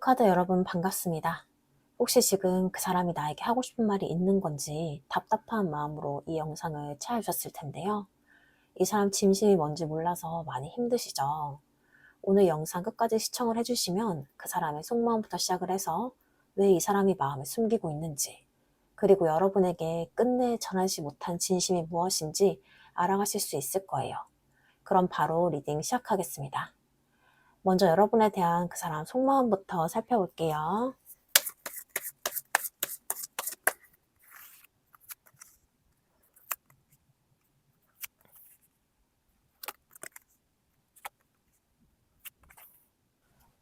카드 여러분 반갑습니다. 혹시 지금 그 사람이 나에게 하고 싶은 말이 있는 건지 답답한 마음으로 이 영상을 찾아주셨을 텐데요. 이 사람 진심이 뭔지 몰라서 많이 힘드시죠? 오늘 영상 끝까지 시청을 해주시면 그 사람의 속마음부터 시작을 해서 왜 이 사람이 마음을 숨기고 있는지, 그리고 여러분에게 끝내 전하지 못한 진심이 무엇인지 알아가실 수 있을 거예요. 그럼 바로 리딩 시작하겠습니다. 먼저 여러분에 대한 그 사람 속마음부터 살펴볼게요.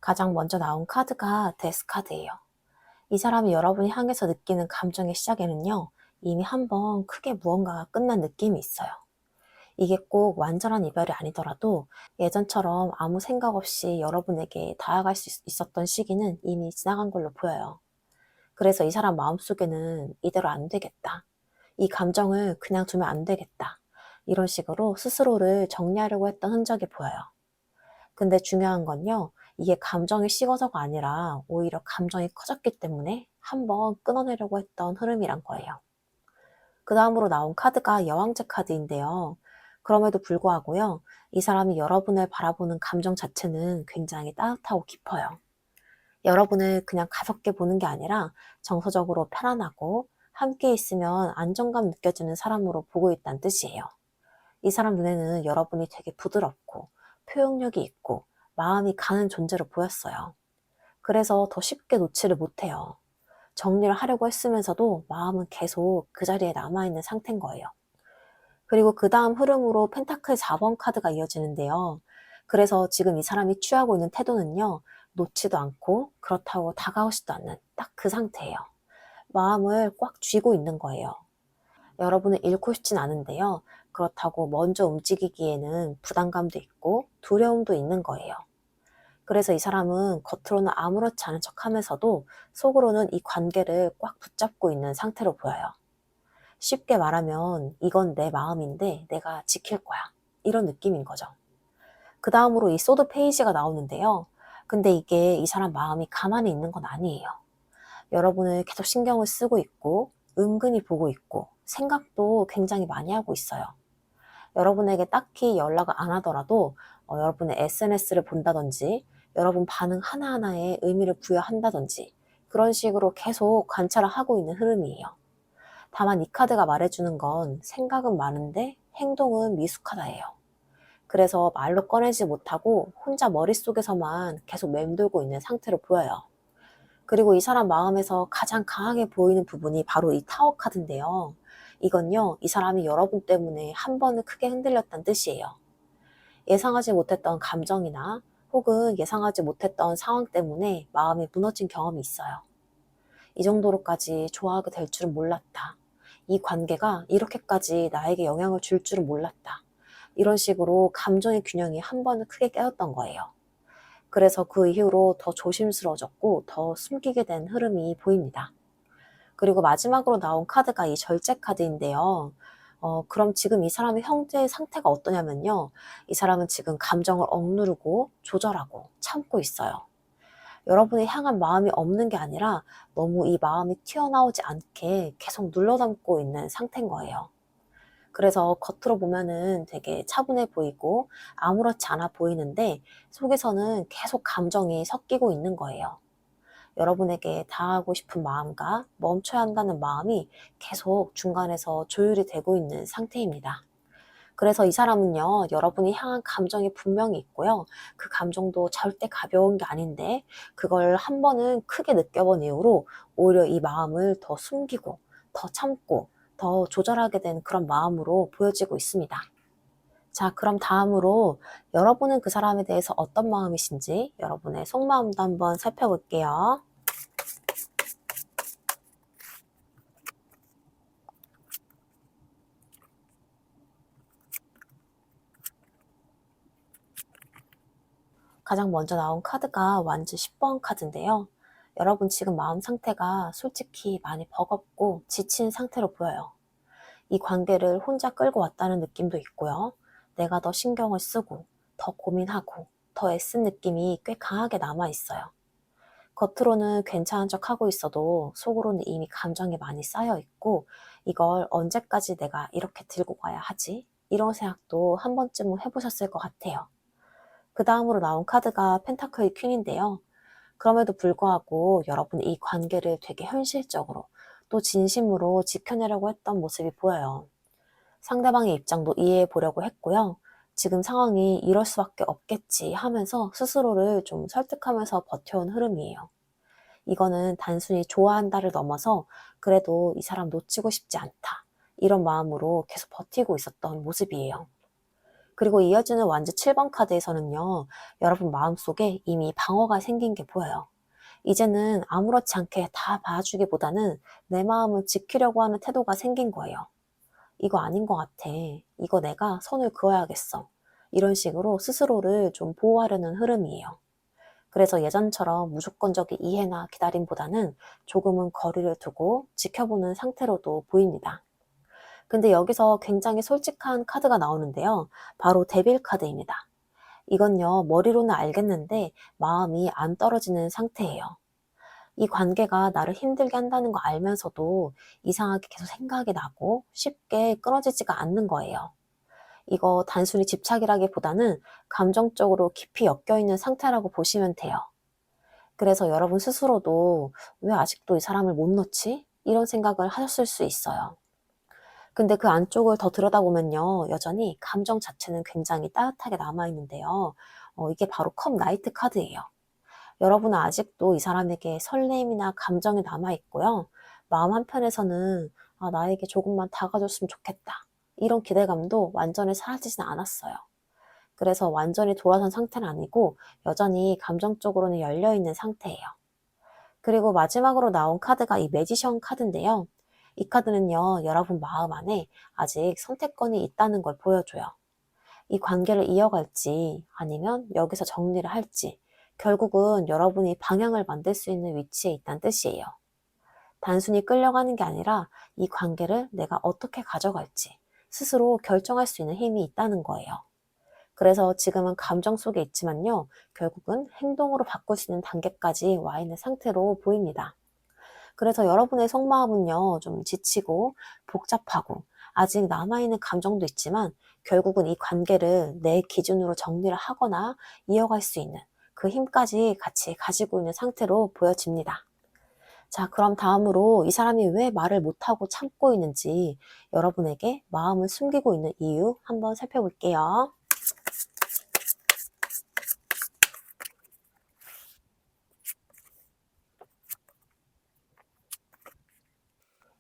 가장 먼저 나온 카드가 데스 카드예요. 이 사람이 여러분이 향해서 느끼는 감정의 시작에는요, 이미 한번 크게 무언가가 끝난 느낌이 있어요. 이게 꼭 완전한 이별이 아니더라도 예전처럼 아무 생각 없이 여러분에게 다가갈 수 있었던 시기는 이미 지나간 걸로 보여요. 그래서 이 사람 마음속에는 이대로 안 되겠다, 이 감정을 그냥 두면 안 되겠다, 이런 식으로 스스로를 정리하려고 했던 흔적이 보여요. 근데 중요한 건요, 이게 감정이 식어서가 아니라 오히려 감정이 커졌기 때문에 한번 끊어내려고 했던 흐름이란 거예요. 그 다음으로 나온 카드가 여왕제 카드인데요. 그럼에도 불구하고요, 이 사람이 여러분을 바라보는 감정 자체는 굉장히 따뜻하고 깊어요. 여러분을 그냥 가볍게 보는 게 아니라 정서적으로 편안하고 함께 있으면 안정감 느껴지는 사람으로 보고 있다는 뜻이에요. 이 사람 눈에는 여러분이 되게 부드럽고 표현력이 있고 마음이 가는 존재로 보였어요. 그래서 더 쉽게 놓지를 못해요. 정리를 하려고 했으면서도 마음은 계속 그 자리에 남아있는 상태인 거예요. 그리고 그 다음 흐름으로 펜타클 4번 카드가 이어지는데요. 그래서 지금 이 사람이 취하고 있는 태도는요, 놓지도 않고 그렇다고 다가오지도 않는 딱 그 상태예요. 마음을 꽉 쥐고 있는 거예요. 여러분을 잃고 싶진 않은데요. 그렇다고 먼저 움직이기에는 부담감도 있고 두려움도 있는 거예요. 그래서 이 사람은 겉으로는 아무렇지 않은 척 하면서도 속으로는 이 관계를 꽉 붙잡고 있는 상태로 보여요. 쉽게 말하면 이건 내 마음인데 내가 지킬 거야, 이런 느낌인 거죠. 그 다음으로 이 소드 페이지가 나오는데요. 근데 이게 이 사람 마음이 가만히 있는 건 아니에요. 여러분을 계속 신경을 쓰고 있고 은근히 보고 있고 생각도 굉장히 많이 하고 있어요. 여러분에게 딱히 연락을 안 하더라도 여러분의 SNS를 본다든지 여러분 반응 하나하나에 의미를 부여한다든지 그런 식으로 계속 관찰을 하고 있는 흐름이에요. 다만 이 카드가 말해주는 건 생각은 많은데 행동은 미숙하다예요. 그래서 말로 꺼내지 못하고 혼자 머릿속에서만 계속 맴돌고 있는 상태로 보여요. 그리고 이 사람 마음에서 가장 강하게 보이는 부분이 바로 이 타워 카드인데요. 이건요, 이 사람이 여러분 때문에 한 번은 크게 흔들렸다는 뜻이에요. 예상하지 못했던 감정이나 혹은 예상하지 못했던 상황 때문에 마음이 무너진 경험이 있어요. 이 정도로까지 좋아하게 될 줄은 몰랐다. 이 관계가 이렇게까지 나에게 영향을 줄 줄은 몰랐다. 이런 식으로 감정의 균형이 한 번은 크게 깨졌던 거예요. 그래서 그 이후로 더 조심스러워졌고 더 숨기게 된 흐름이 보입니다. 그리고 마지막으로 나온 카드가 이 절제 카드인데요. 그럼 지금 이 사람의 형제의 상태가 어떠냐면요, 이 사람은 지금 감정을 억누르고 조절하고 참고 있어요. 여러분이 향한 마음이 없는 게 아니라 너무 이 마음이 튀어나오지 않게 계속 눌러담고 있는 상태인 거예요. 그래서 겉으로 보면은 되게 차분해 보이고 아무렇지 않아 보이는데 속에서는 계속 감정이 섞이고 있는 거예요. 여러분에게 다하고 싶은 마음과 멈춰야 한다는 마음이 계속 중간에서 조율이 되고 있는 상태입니다. 그래서 이 사람은요, 여러분이 향한 감정이 분명히 있고요. 그 감정도 절대 가벼운 게 아닌데 그걸 한 번은 크게 느껴본 이후로 오히려 이 마음을 더 숨기고 더 참고 더 조절하게 된 그런 마음으로 보여지고 있습니다. 자, 그럼 다음으로 여러분은 그 사람에 대해서 어떤 마음이신지 여러분의 속마음도 한번 살펴볼게요. 가장 먼저 나온 카드가 완즈 10번 카드인데요. 여러분 지금 마음 상태가 솔직히 많이 버겁고 지친 상태로 보여요. 이 관계를 혼자 끌고 왔다는 느낌도 있고요. 내가 더 신경을 쓰고 더 고민하고 더 애쓴 느낌이 꽤 강하게 남아 있어요. 겉으로는 괜찮은 척 하고 있어도 속으로는 이미 감정이 많이 쌓여 있고, 이걸 언제까지 내가 이렇게 들고 가야 하지? 이런 생각도 한 번쯤은 해보셨을 것 같아요. 그 다음으로 나온 카드가 펜타클 퀸인데요. 그럼에도 불구하고 여러분이 이 관계를 되게 현실적으로 또 진심으로 지켜내려고 했던 모습이 보여요. 상대방의 입장도 이해해 보려고 했고요. 지금 상황이 이럴 수밖에 없겠지 하면서 스스로를 좀 설득하면서 버텨온 흐름이에요. 이거는 단순히 좋아한다를 넘어서 그래도 이 사람 놓치고 싶지 않다, 이런 마음으로 계속 버티고 있었던 모습이에요. 그리고 이어지는 완즈 7번 카드에서는요, 여러분 마음속에 이미 방어가 생긴 게 보여요. 이제는 아무렇지 않게 다 봐주기보다는 내 마음을 지키려고 하는 태도가 생긴 거예요. 이거 아닌 것 같아. 이거 내가 선을 그어야겠어. 이런 식으로 스스로를 좀 보호하려는 흐름이에요. 그래서 예전처럼 무조건적인 이해나 기다림보다는 조금은 거리를 두고 지켜보는 상태로도 보입니다. 근데 여기서 굉장히 솔직한 카드가 나오는데요. 바로 데빌 카드입니다. 이건요, 머리로는 알겠는데 마음이 안 떨어지는 상태예요. 이 관계가 나를 힘들게 한다는 거 알면서도 이상하게 계속 생각이 나고 쉽게 끊어지지가 않는 거예요. 이거 단순히 집착이라기보다는 감정적으로 깊이 엮여있는 상태라고 보시면 돼요. 그래서 여러분 스스로도 왜 아직도 이 사람을 못 놓지? 이런 생각을 하셨을 수 있어요. 근데 그 안쪽을 더 들여다보면요, 여전히 감정 자체는 굉장히 따뜻하게 남아있는데요. 이게 바로 컵 나이트 카드예요. 여러분은 아직도 이 사람에게 설렘이나 감정이 남아있고요. 마음 한편에서는 나에게 조금만 다가줬으면 좋겠다, 이런 기대감도 완전히 사라지진 않았어요. 그래서 완전히 돌아선 상태는 아니고 여전히 감정적으로는 열려있는 상태예요. 그리고 마지막으로 나온 카드가 이 매지션 카드인데요. 이 카드는요, 여러분 마음 안에 아직 선택권이 있다는 걸 보여줘요. 이 관계를 이어갈지 아니면 여기서 정리를 할지, 결국은 여러분이 방향을 만들 수 있는 위치에 있다는 뜻이에요. 단순히 끌려가는 게 아니라 이 관계를 내가 어떻게 가져갈지 스스로 결정할 수 있는 힘이 있다는 거예요. 그래서 지금은 감정 속에 있지만요, 결국은 행동으로 바꿀 수 있는 단계까지 와 있는 상태로 보입니다. 그래서 여러분의 속마음은요, 좀 지치고 복잡하고 아직 남아있는 감정도 있지만 결국은 이 관계를 내 기준으로 정리를 하거나 이어갈 수 있는 그 힘까지 같이 가지고 있는 상태로 보여집니다. 자, 그럼 다음으로 이 사람이 왜 말을 못하고 참고 있는지, 여러분에게 마음을 숨기고 있는 이유 한번 살펴볼게요.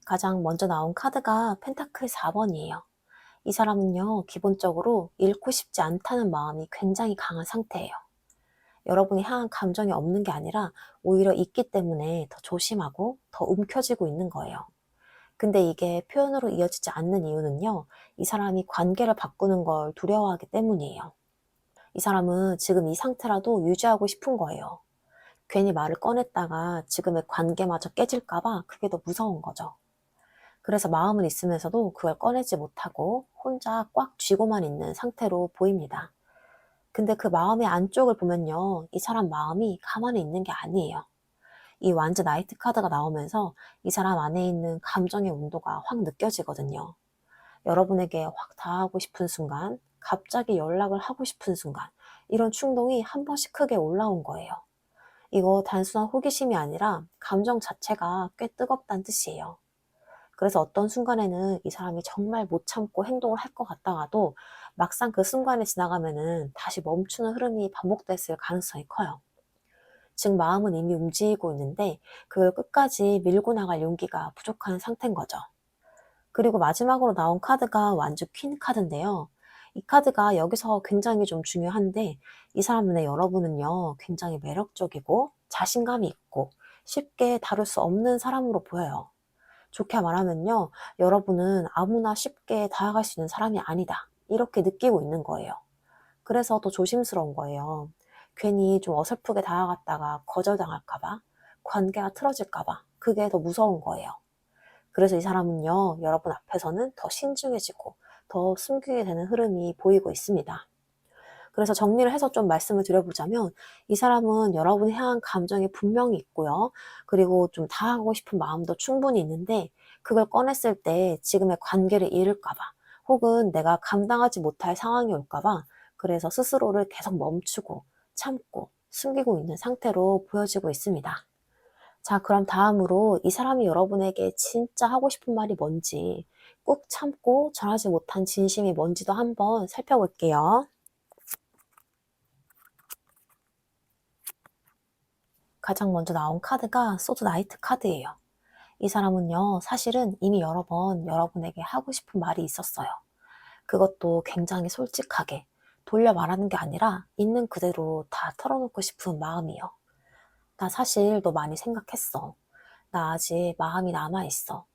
가장 먼저 나온 카드가 펜타클 4번이에요. 이 사람은요, 기본적으로 잃고 싶지 않다는 마음이 굉장히 강한 상태예요. 여러분이 향한 감정이 없는 게 아니라 오히려 있기 때문에 더 조심하고 더 움켜쥐고 있는 거예요. 근데 이게 표현으로 이어지지 않는 이유는요, 이 사람이 관계를 바꾸는 걸 두려워하기 때문이에요. 이 사람은 지금 이 상태라도 유지하고 싶은 거예요. 괜히 말을 꺼냈다가 지금의 관계마저 깨질까봐 그게 더 무서운 거죠. 그래서 마음은 있으면서도 그걸 꺼내지 못하고 혼자 꽉 쥐고만 있는 상태로 보입니다. 근데 그 마음의 안쪽을 보면요, 이 사람 마음이 가만히 있는 게 아니에요. 이 완즈 나이트 카드가 나오면서 이 사람 안에 있는 감정의 온도가 확 느껴지거든요. 여러분에게 확 닿아하고 싶은 순간, 갑자기 연락을 하고 싶은 순간, 이런 충동이 한 번씩 크게 올라온 거예요. 이거 단순한 호기심이 아니라 감정 자체가 꽤 뜨겁다는 뜻이에요. 그래서 어떤 순간에는 이 사람이 정말 못 참고 행동을 할 것 같다가도 막상 그 순간이 지나가면은 다시 멈추는 흐름이 반복됐을 가능성이 커요. 즉 마음은 이미 움직이고 있는데 그걸 끝까지 밀고 나갈 용기가 부족한 상태인 거죠. 그리고 마지막으로 나온 카드가 완주 퀸 카드인데요. 이 카드가 여기서 굉장히 좀 중요한데, 이 사람의 여러분은요, 굉장히 매력적이고 자신감이 있고 쉽게 다룰 수 없는 사람으로 보여요. 좋게 말하면요, 여러분은 아무나 쉽게 다가갈 수 있는 사람이 아니다, 이렇게 느끼고 있는 거예요. 그래서 더 조심스러운 거예요. 괜히 좀 어설프게 다가갔다가 거절당할까봐, 관계가 틀어질까봐, 그게 더 무서운 거예요. 그래서 이 사람은요, 여러분 앞에서는 더 신중해지고 더 숨기게 되는 흐름이 보이고 있습니다. 그래서 정리를 해서 좀 말씀을 드려보자면 이 사람은 여러분이 향한 감정이 분명히 있고요. 그리고 좀 다하고 싶은 마음도 충분히 있는데 그걸 꺼냈을 때 지금의 관계를 잃을까 봐 혹은 내가 감당하지 못할 상황이 올까 봐 그래서 스스로를 계속 멈추고 참고 숨기고 있는 상태로 보여지고 있습니다. 자, 그럼 다음으로 이 사람이 여러분에게 진짜 하고 싶은 말이 뭔지, 꾹 참고 전하지 못한 진심이 뭔지도 한번 살펴볼게요. 가장 먼저 나온 카드가 소드 나이트 카드예요. 이 사람은요, 사실은 이미 여러 번 여러분에게 하고 싶은 말이 있었어요. 그것도 굉장히 솔직하게 돌려 말하는 게 아니라 있는 그대로 다 털어놓고 싶은 마음이요. 나 사실 너 많이 생각했어. 나 아직 마음이 남아있어.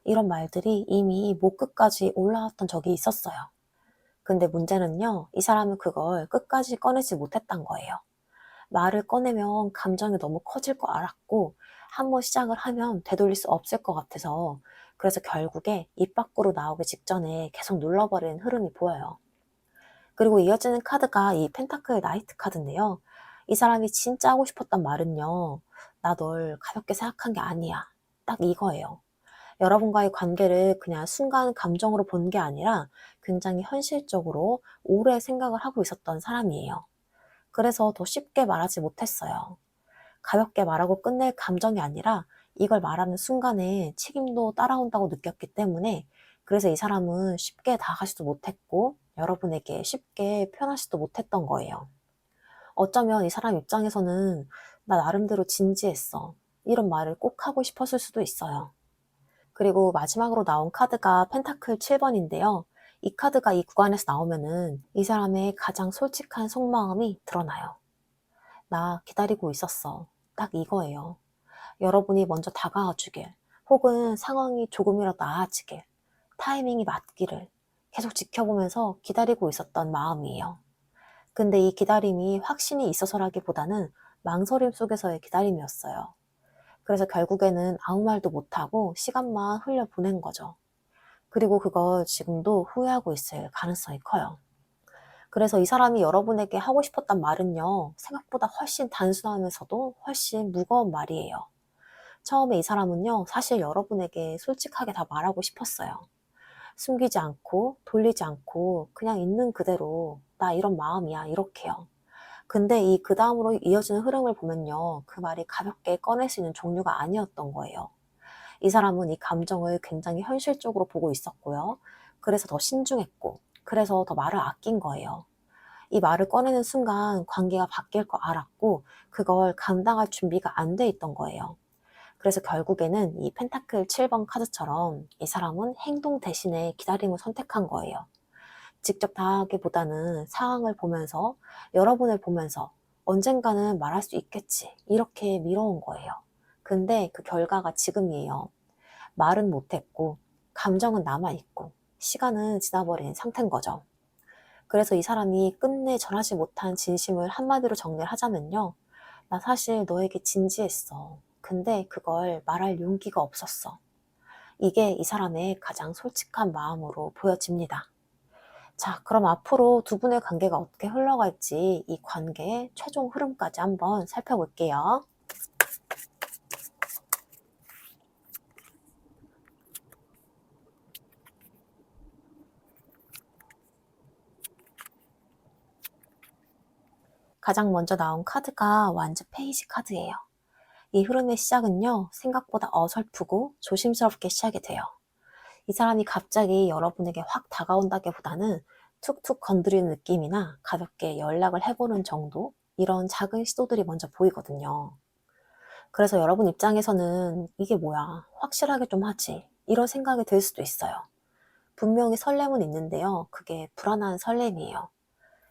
이런 말들이 이미 목 끝까지 올라왔던 적이 있었어요. 근데 문제는요, 이 사람은 그걸 끝까지 꺼내지 못했던 거예요. 말을 꺼내면 감정이 너무 커질 거 알았고, 한번 시작을 하면 되돌릴 수 없을 것 같아서, 그래서 결국에 입 밖으로 나오기 직전에 계속 눌러버리는 흐름이 보여요. 그리고 이어지는 카드가 이 펜타클 나이트 카드인데요. 이 사람이 진짜 하고 싶었던 말은요, 나 널 가볍게 생각한 게 아니야. 딱 이거예요. 여러분과의 관계를 그냥 순간 감정으로 본 게 아니라 굉장히 현실적으로 오래 생각을 하고 있었던 사람이에요. 그래서 더 쉽게 말하지 못했어요. 가볍게 말하고 끝낼 감정이 아니라 이걸 말하는 순간에 책임도 따라온다고 느꼈기 때문에 그래서 이 사람은 쉽게 다가가지도 못했고 여러분에게 쉽게 표현하지도 못했던 거예요. 어쩌면 이 사람 입장에서는 나 나름대로 진지했어. 이런 말을 꼭 하고 싶었을 수도 있어요. 그리고 마지막으로 나온 카드가 펜타클 7번인데요. 이 카드가 이 구간에서 나오면은 이 사람의 가장 솔직한 속마음이 드러나요. 나 기다리고 있었어. 딱 이거예요. 여러분이 먼저 다가와 주길, 혹은 상황이 조금이라도 나아지길, 타이밍이 맞기를 계속 지켜보면서 기다리고 있었던 마음이에요. 근데 이 기다림이 확신이 있어서라기보다는 망설임 속에서의 기다림이었어요. 그래서 결국에는 아무 말도 못하고 시간만 흘려보낸 거죠. 그리고 그걸 지금도 후회하고 있을 가능성이 커요. 그래서 이 사람이 여러분에게 하고 싶었던 말은요, 생각보다 훨씬 단순하면서도 훨씬 무거운 말이에요. 처음에 이 사람은요, 사실 여러분에게 솔직하게 다 말하고 싶었어요. 숨기지 않고, 돌리지 않고, 그냥 있는 그대로, 나 이런 마음이야, 이렇게요. 근데 이 그 다음으로 이어지는 흐름을 보면요, 그 말이 가볍게 꺼낼 수 있는 종류가 아니었던 거예요. 이 사람은 이 감정을 굉장히 현실적으로 보고 있었고요. 그래서 더 신중했고, 그래서 더 말을 아낀 거예요. 이 말을 꺼내는 순간 관계가 바뀔 거 알았고, 그걸 감당할 준비가 안 돼 있던 거예요. 그래서 결국에는 이 펜타클 7번 카드처럼 이 사람은 행동 대신에 기다림을 선택한 거예요. 직접 다하기보다는 상황을 보면서, 여러분을 보면서 언젠가는 말할 수 있겠지, 이렇게 미뤄온 거예요. 근데 그 결과가 지금이에요. 말은 못했고, 감정은 남아있고, 시간은 지나버린 상태인 거죠. 그래서 이 사람이 끝내 전하지 못한 진심을 한마디로 정리를 하자면요. 나 사실 너에게 진지했어. 근데 그걸 말할 용기가 없었어. 이게 이 사람의 가장 솔직한 마음으로 보여집니다. 자, 그럼 앞으로 두 분의 관계가 어떻게 흘러갈지 이 관계의 최종 흐름까지 한번 살펴볼게요. 가장 먼저 나온 카드가 완즈 페이지 카드예요. 이 흐름의 시작은요, 생각보다 어설프고 조심스럽게 시작이 돼요. 이 사람이 갑자기 여러분에게 확 다가온다기보다는 툭툭 건드리는 느낌이나 가볍게 연락을 해보는 정도? 이런 작은 시도들이 먼저 보이거든요. 그래서 여러분 입장에서는 이게 뭐야, 확실하게 좀 하지, 이런 생각이 들 수도 있어요. 분명히 설렘은 있는데요. 그게 불안한 설렘이에요.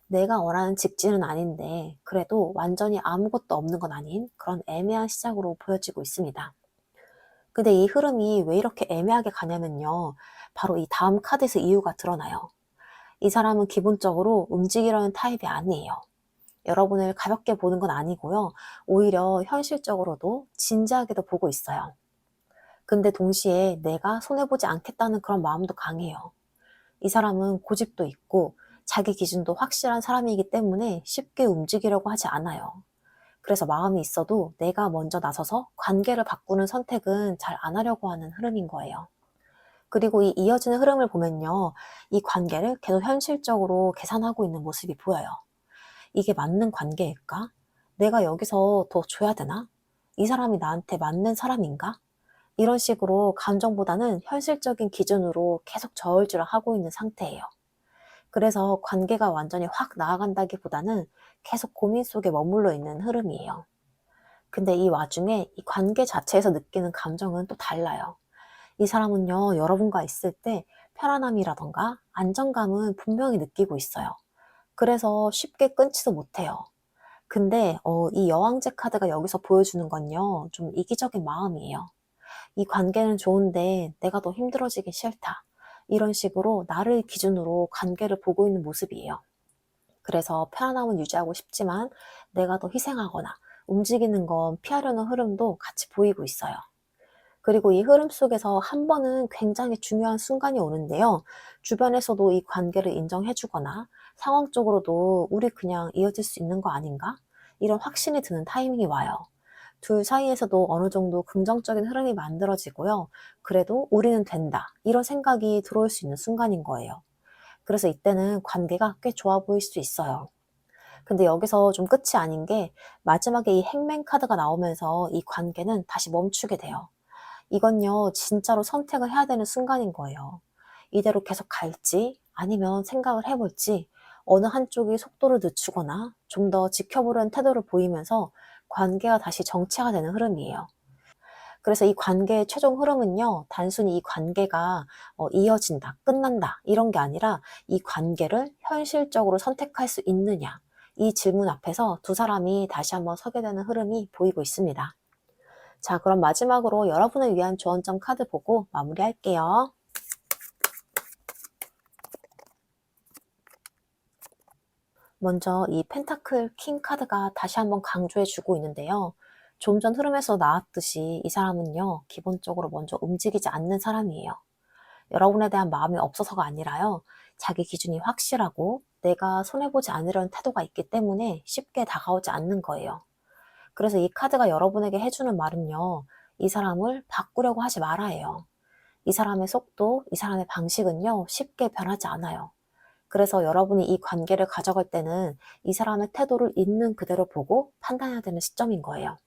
내가 원하는 직진은 아닌데 그래도 완전히 아무것도 없는 건 아닌 그런 애매한 시작으로 보여지고 있습니다. 근데 이 흐름이 왜 이렇게 애매하게 가냐면요. 바로 이 다음 카드에서 이유가 드러나요. 이 사람은 기본적으로 움직이려는 타입이 아니에요. 여러분을 가볍게 보는 건 아니고요. 오히려 현실적으로도 진지하게도 보고 있어요. 근데 동시에 내가 손해보지 않겠다는 그런 마음도 강해요. 이 사람은 고집도 있고 자기 기준도 확실한 사람이기 때문에 쉽게 움직이려고 하지 않아요. 그래서 마음이 있어도 내가 먼저 나서서 관계를 바꾸는 선택은 잘 안 하려고 하는 흐름인 거예요. 그리고 이 이어지는 흐름을 보면요. 이 관계를 계속 현실적으로 계산하고 있는 모습이 보여요. 이게 맞는 관계일까? 내가 여기서 더 줘야 되나? 이 사람이 나한테 맞는 사람인가? 이런 식으로 감정보다는 현실적인 기준으로 계속 저울질을 하고 있는 상태예요. 그래서 관계가 완전히 확 나아간다기보다는 계속 고민 속에 머물러 있는 흐름이에요. 근데 이 와중에 이 관계 자체에서 느끼는 감정은 또 달라요. 이 사람은요, 여러분과 있을 때 편안함이라던가 안정감은 분명히 느끼고 있어요. 그래서 쉽게 끊지도 못해요. 근데 이 여왕제 카드가 여기서 보여주는 건요, 좀 이기적인 마음이에요. 이 관계는 좋은데 내가 더 힘들어지기 싫다. 이런 식으로 나를 기준으로 관계를 보고 있는 모습이에요. 그래서 편안함은 유지하고 싶지만 내가 더 희생하거나 움직이는 건 피하려는 흐름도 같이 보이고 있어요. 그리고 이 흐름 속에서 한 번은 굉장히 중요한 순간이 오는데요. 주변에서도 이 관계를 인정해주거나 상황적으로도 우리 그냥 이어질 수 있는 거 아닌가? 이런 확신이 드는 타이밍이 와요. 둘 사이에서도 어느 정도 긍정적인 흐름이 만들어지고요. 그래도 우리는 된다. 이런 생각이 들어올 수 있는 순간인 거예요. 그래서 이때는 관계가 꽤 좋아 보일 수 있어요. 근데 여기서 좀 끝이 아닌 게 마지막에 이 행맨 카드가 나오면서 이 관계는 다시 멈추게 돼요. 이건요, 진짜로 선택을 해야 되는 순간인 거예요. 이대로 계속 갈지, 아니면 생각을 해볼지, 어느 한쪽이 속도를 늦추거나 좀 더 지켜보려는 태도를 보이면서 관계가 다시 정체가 되는 흐름이에요. 그래서 이 관계의 최종 흐름은요, 단순히 이 관계가 이어진다, 끝난다, 이런 게 아니라 이 관계를 현실적으로 선택할 수 있느냐, 이 질문 앞에서 두 사람이 다시 한번 서게 되는 흐름이 보이고 있습니다. 자, 그럼 마지막으로 여러분을 위한 조언점 카드 보고 마무리할게요. 먼저 이 펜타클 킹 카드가 다시 한번 강조해주고 있는데요. 좀 전 흐름에서 나왔듯이 이 사람은요, 기본적으로 먼저 움직이지 않는 사람이에요. 여러분에 대한 마음이 없어서가 아니라요. 자기 기준이 확실하고 내가 손해보지 않으려는 태도가 있기 때문에 쉽게 다가오지 않는 거예요. 그래서 이 카드가 여러분에게 해주는 말은요. 이 사람을 바꾸려고 하지 말아요. 이 사람의 속도, 이 사람의 방식은요. 쉽게 변하지 않아요. 그래서 여러분이 이 관계를 가져갈 때는 이 사람의 태도를 있는 그대로 보고 판단해야 되는 시점인 거예요.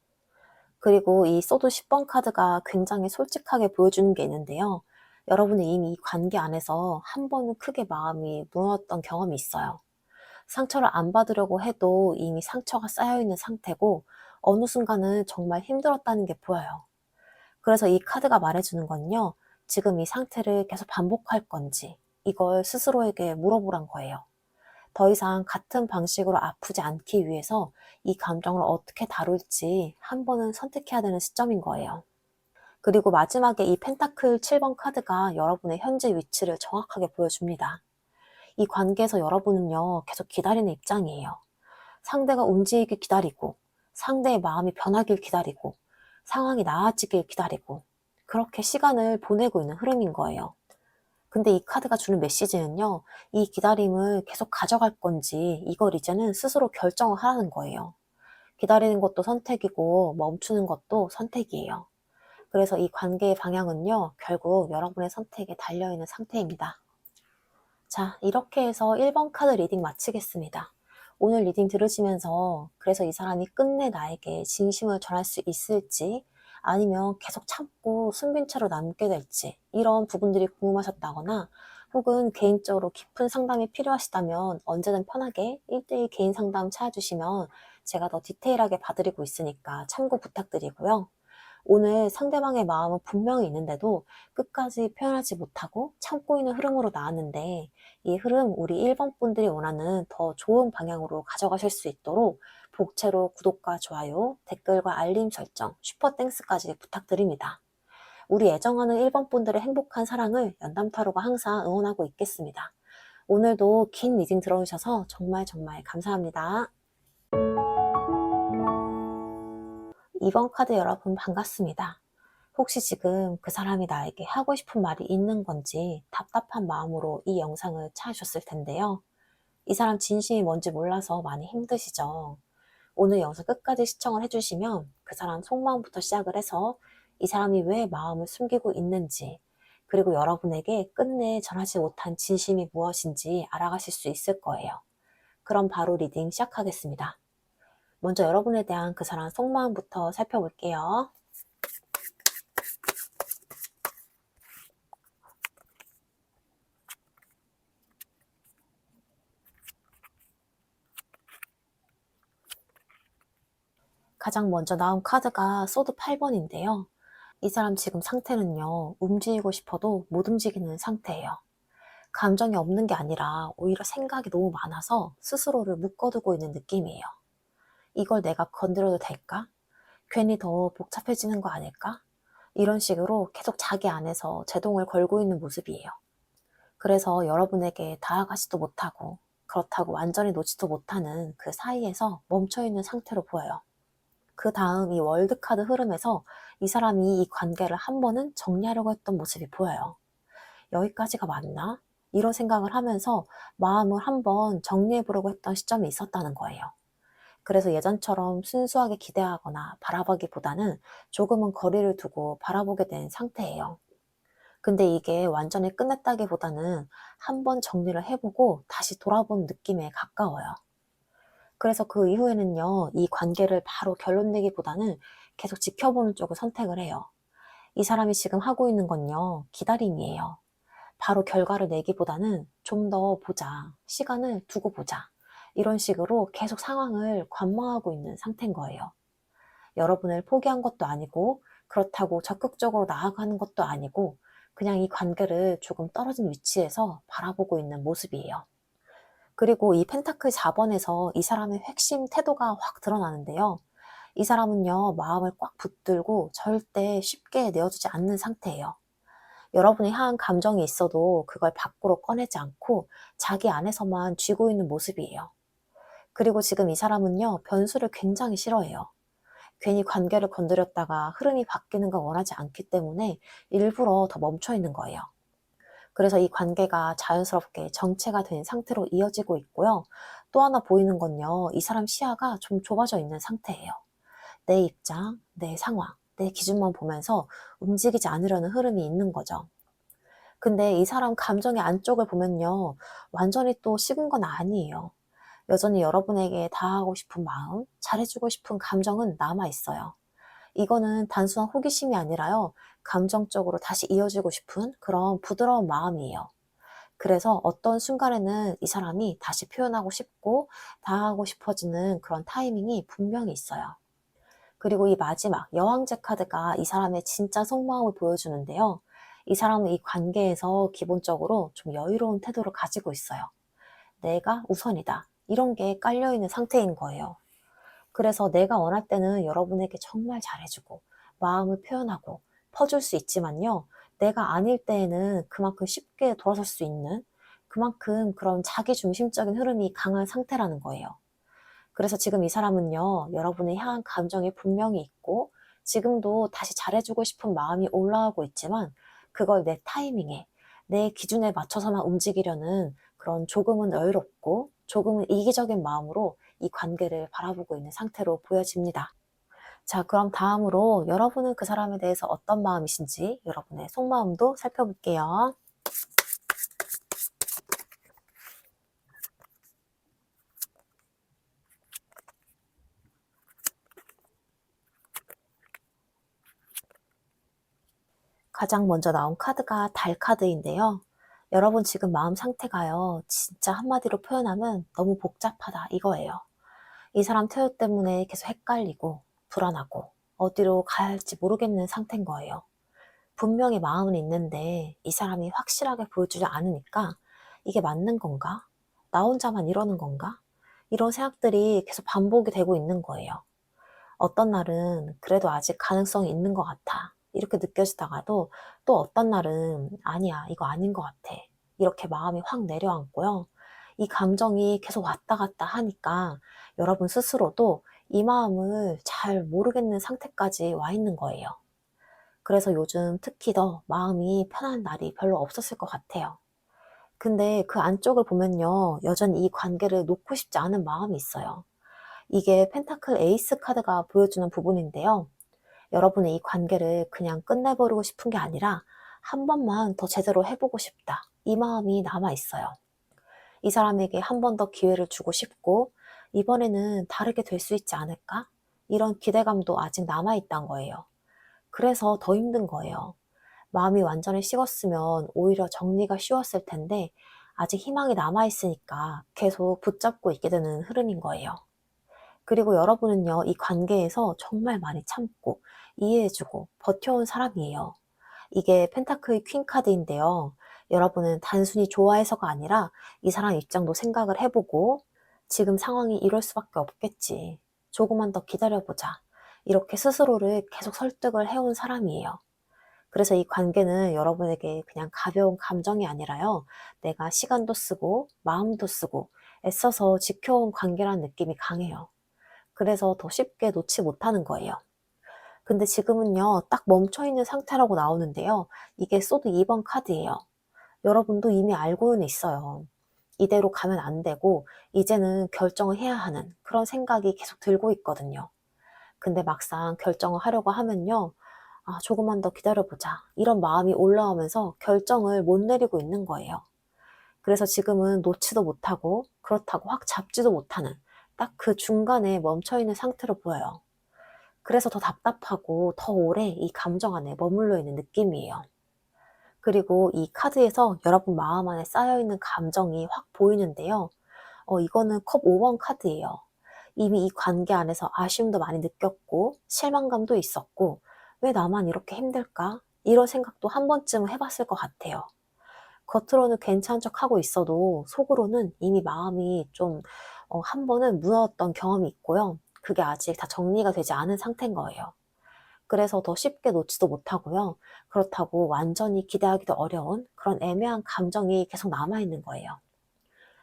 그리고 이 소드 10번 카드가 굉장히 솔직하게 보여주는 게 있는데요. 여러분은 이미 이 관계 안에서 한 번은 크게 마음이 무너졌던 경험이 있어요. 상처를 안 받으려고 해도 이미 상처가 쌓여있는 상태고 어느 순간은 정말 힘들었다는 게 보여요. 그래서 이 카드가 말해주는 건요. 지금 이 상태를 계속 반복할 건지 이걸 스스로에게 물어보란 거예요. 더 이상 같은 방식으로 아프지 않기 위해서 이 감정을 어떻게 다룰지 한 번은 선택해야 되는 시점인 거예요. 그리고 마지막에 이 펜타클 7번 카드가 여러분의 현재 위치를 정확하게 보여줍니다. 이 관계에서 여러분은요, 계속 기다리는 입장이에요. 상대가 움직이길 기다리고, 상대의 마음이 변하길 기다리고, 상황이 나아지길 기다리고, 그렇게 시간을 보내고 있는 흐름인 거예요. 근데 이 카드가 주는 메시지는요, 이 기다림을 계속 가져갈 건지 이걸 이제는 스스로 결정을 하라는 거예요. 기다리는 것도 선택이고 멈추는 것도 선택이에요. 그래서 이 관계의 방향은요, 결국 여러분의 선택에 달려있는 상태입니다. 자, 이렇게 해서 1번 카드 리딩 마치겠습니다. 오늘 리딩 들으시면서 그래서 이 사람이 끝내 나에게 진심을 전할 수 있을지 아니면 계속 참고 숨긴 채로 남게 될지 이런 부분들이 궁금하셨다거나 혹은 개인적으로 깊은 상담이 필요하시다면 언제든 편하게 1대1 개인 상담 찾아주시면 제가 더 디테일하게 봐드리고 있으니까 참고 부탁드리고요. 오늘 상대방의 마음은 분명히 있는데도 끝까지 표현하지 못하고 참고 있는 흐름으로 나왔는데 이 흐름 우리 1번 분들이 원하는 더 좋은 방향으로 가져가실 수 있도록 복채로 구독과 좋아요, 댓글과 알림 설정, 슈퍼땡스까지 부탁드립니다. 우리 애정하는 1번 분들의 행복한 사랑을 연담타로가 항상 응원하고 있겠습니다. 오늘도 긴 리딩 들어주셔서 정말 정말 감사합니다. 2번 카드 여러분 반갑습니다. 혹시 지금 그 사람이 나에게 하고 싶은 말이 있는 건지 답답한 마음으로 이 영상을 찾으셨을 텐데요. 이 사람 진심이 뭔지 몰라서 많이 힘드시죠? 오늘 영상 끝까지 시청을 해주시면 그 사람 속마음부터 시작을 해서 이 사람이 왜 마음을 숨기고 있는지, 그리고 여러분에게 끝내 전하지 못한 진심이 무엇인지 알아가실 수 있을 거예요. 그럼 바로 리딩 시작하겠습니다. 먼저 여러분에 대한 그 사람 속마음부터 살펴볼게요. 가장 먼저 나온 카드가 소드 8번인데요. 이 사람 지금 상태는요, 움직이고 싶어도 못 움직이는 상태예요. 감정이 없는 게 아니라 오히려 생각이 너무 많아서 스스로를 묶어두고 있는 느낌이에요. 이걸 내가 건드려도 될까? 괜히 더 복잡해지는 거 아닐까? 이런 식으로 계속 자기 안에서 제동을 걸고 있는 모습이에요. 그래서 여러분에게 다가가지도 못하고 그렇다고 완전히 놓지도 못하는 그 사이에서 멈춰있는 상태로 보여요. 그 다음 이 월드카드 흐름에서 이 사람이 이 관계를 한 번은 정리하려고 했던 모습이 보여요. 여기까지가 맞나? 이런 생각을 하면서 마음을 한번 정리해보려고 했던 시점이 있었다는 거예요. 그래서 예전처럼 순수하게 기대하거나 바라보기보다는 조금은 거리를 두고 바라보게 된 상태예요. 근데 이게 완전히 끝냈다기보다는 한번 정리를 해보고 다시 돌아본 느낌에 가까워요. 그래서 그 이후에는요, 이 관계를 바로 결론 내기보다는 계속 지켜보는 쪽을 선택을 해요. 이 사람이 지금 하고 있는 건요, 기다림이에요. 바로 결과를 내기보다는 좀 더 보자, 시간을 두고 보자, 이런 식으로 계속 상황을 관망하고 있는 상태인 거예요. 여러분을 포기한 것도 아니고 그렇다고 적극적으로 나아가는 것도 아니고 그냥 이 관계를 조금 떨어진 위치에서 바라보고 있는 모습이에요. 그리고 이 펜타클 4번에서 이 사람의 핵심 태도가 확 드러나는데요. 이 사람은요, 마음을 꽉 붙들고 절대 쉽게 내어주지 않는 상태예요. 여러분이 향한 감정이 있어도 그걸 밖으로 꺼내지 않고 자기 안에서만 쥐고 있는 모습이에요. 그리고 지금 이 사람은요, 변수를 굉장히 싫어해요. 괜히 관계를 건드렸다가 흐름이 바뀌는 걸 원하지 않기 때문에 일부러 더 멈춰 있는 거예요. 그래서 이 관계가 자연스럽게 정체가 된 상태로 이어지고 있고요. 또 하나 보이는 건요, 이 사람 시야가 좀 좁아져 있는 상태예요. 내 입장, 내 상황, 내 기준만 보면서 움직이지 않으려는 흐름이 있는 거죠. 근데 이 사람 감정의 안쪽을 보면요, 완전히 또 식은 건 아니에요. 여전히 여러분에게 다하고 싶은 마음, 잘해주고 싶은 감정은 남아있어요. 이거는 단순한 호기심이 아니라요, 감정적으로 다시 이어지고 싶은 그런 부드러운 마음이에요. 그래서 어떤 순간에는 이 사람이 다시 표현하고 싶고 다하고 싶어지는 그런 타이밍이 분명히 있어요. 그리고 이 마지막 여왕제 카드가 이 사람의 진짜 속마음을 보여주는데요. 이 사람은 이 관계에서 기본적으로 좀 여유로운 태도를 가지고 있어요. 내가 우선이다, 이런 게 깔려있는 상태인 거예요. 그래서 내가 원할 때는 여러분에게 정말 잘해주고 마음을 표현하고 퍼줄 수 있지만요, 내가 아닐 때에는 그만큼 쉽게 돌아설 수 있는, 그만큼 그런 자기중심적인 흐름이 강한 상태라는 거예요. 그래서 지금 이 사람은요, 여러분을 향한 감정이 분명히 있고 지금도 다시 잘해주고 싶은 마음이 올라오고 있지만 그걸 내 타이밍에, 내 기준에 맞춰서만 움직이려는 그런 조금은 여유롭고 조금은 이기적인 마음으로 이 관계를 바라보고 있는 상태로 보여집니다. 자, 그럼 다음으로 여러분은 그 사람에 대해서 어떤 마음이신지 여러분의 속마음도 살펴볼게요. 가장 먼저 나온 카드가 달 카드인데요. 여러분 지금 마음 상태가요, 진짜 한마디로 표현하면 너무 복잡하다 이거예요. 이 사람 태도 때문에 계속 헷갈리고 불안하고 어디로 가야 할지 모르겠는 상태인 거예요. 분명히 마음은 있는데 이 사람이 확실하게 보여주지 않으니까 이게 맞는 건가? 나 혼자만 이러는 건가? 이런 생각들이 계속 반복이 되고 있는 거예요. 어떤 날은 그래도 아직 가능성이 있는 것 같아, 이렇게 느껴지다가도 또 어떤 날은 아니야, 이거 아닌 것 같아, 이렇게 마음이 확 내려앉고요. 이 감정이 계속 왔다 갔다 하니까 여러분 스스로도 이 마음을 잘 모르겠는 상태까지 와 있는 거예요. 그래서 요즘 특히 더 마음이 편한 날이 별로 없었을 것 같아요. 근데 그 안쪽을 보면요, 여전히 이 관계를 놓고 싶지 않은 마음이 있어요. 이게 펜타클 에이스 카드가 보여주는 부분인데요. 여러분의 이 관계를 그냥 끝내버리고 싶은 게 아니라 한 번만 더 제대로 해보고 싶다. 이 마음이 남아 있어요. 이 사람에게 한 번 더 기회를 주고 싶고, 이번에는 다르게 될 수 있지 않을까? 이런 기대감도 아직 남아 있단 거예요. 그래서 더 힘든 거예요. 마음이 완전히 식었으면 오히려 정리가 쉬웠을 텐데, 아직 희망이 남아 있으니까 계속 붙잡고 있게 되는 흐름인 거예요. 그리고 여러분은요, 이 관계에서 정말 많이 참고 이해해주고 버텨온 사람이에요. 이게 펜타클 퀸 카드인데요. 여러분은 단순히 좋아해서가 아니라 이 사람 입장도 생각을 해보고, 지금 상황이 이럴 수밖에 없겠지, 조금만 더 기다려보자, 이렇게 스스로를 계속 설득을 해온 사람이에요. 그래서 이 관계는 여러분에게 그냥 가벼운 감정이 아니라요, 내가 시간도 쓰고 마음도 쓰고 애써서 지켜온 관계라는 느낌이 강해요. 그래서 더 쉽게 놓지 못하는 거예요. 근데 지금은요, 딱 멈춰있는 상태라고 나오는데요. 이게 소드 2번 카드예요. 여러분도 이미 알고는 있어요. 이대로 가면 안 되고, 이제는 결정을 해야 하는 그런 생각이 계속 들고 있거든요. 근데 막상 결정을 하려고 하면요, 조금만 더 기다려보자, 이런 마음이 올라오면서 결정을 못 내리고 있는 거예요. 그래서 지금은 놓지도 못하고, 그렇다고 확 잡지도 못하는 딱 그 중간에 멈춰있는 상태로 보여요. 그래서 더 답답하고 더 오래 이 감정 안에 머물러 있는 느낌이에요. 그리고 이 카드에서 여러분 마음 안에 쌓여있는 감정이 확 보이는데요. 이거는 컵 5번 카드예요. 이미 이 관계 안에서 아쉬움도 많이 느꼈고 실망감도 있었고, 왜 나만 이렇게 힘들까? 이런 생각도 한 번쯤은 해봤을 것 같아요. 겉으로는 괜찮은 척 하고 있어도 속으로는 이미 마음이 좀 한 번은 무너졌던 경험이 있고요. 그게 아직 다 정리가 되지 않은 상태인 거예요. 그래서 더 쉽게 놓지도 못하고요. 그렇다고 완전히 기대하기도 어려운 그런 애매한 감정이 계속 남아있는 거예요.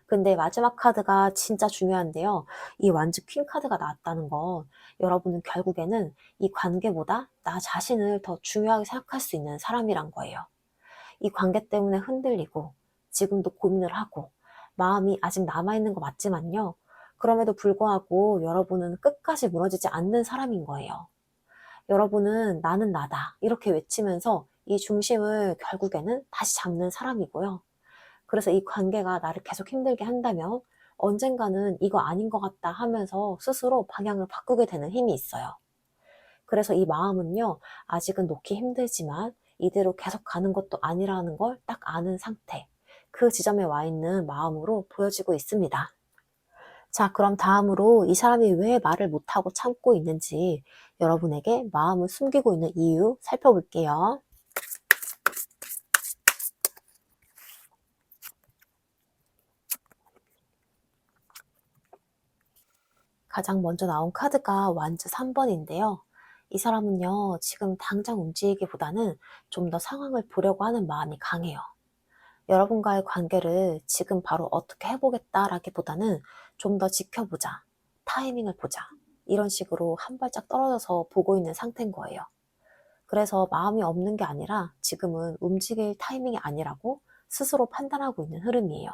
근데 마지막 카드가 진짜 중요한데요. 이 완즈 퀸 카드가 나왔다는 건, 여러분은 결국에는 이 관계보다 나 자신을 더 중요하게 생각할 수 있는 사람이란 거예요. 이 관계 때문에 흔들리고 지금도 고민을 하고 마음이 아직 남아있는 거 맞지만요. 그럼에도 불구하고 여러분은 끝까지 무너지지 않는 사람인 거예요. 여러분은 나는 나다, 이렇게 외치면서 이 중심을 결국에는 다시 잡는 사람이고요. 그래서 이 관계가 나를 계속 힘들게 한다면 언젠가는 이거 아닌 것 같다 하면서 스스로 방향을 바꾸게 되는 힘이 있어요. 그래서 이 마음은요, 아직은 놓기 힘들지만 이대로 계속 가는 것도 아니라는 걸 딱 아는 상태, 그 지점에 와 있는 마음으로 보여지고 있습니다. 자, 그럼 다음으로 이 사람이 왜 말을 못하고 참고 있는지, 여러분에게 마음을 숨기고 있는 이유 살펴볼게요. 가장 먼저 나온 카드가 완즈 3번인데요. 이 사람은요, 지금 당장 움직이기보다는 좀 더 상황을 보려고 하는 마음이 강해요. 여러분과의 관계를 지금 바로 어떻게 해보겠다라기보다는 좀 더 지켜보자, 타이밍을 보자, 이런 식으로 한 발짝 떨어져서 보고 있는 상태인 거예요. 그래서 마음이 없는 게 아니라 지금은 움직일 타이밍이 아니라고 스스로 판단하고 있는 흐름이에요.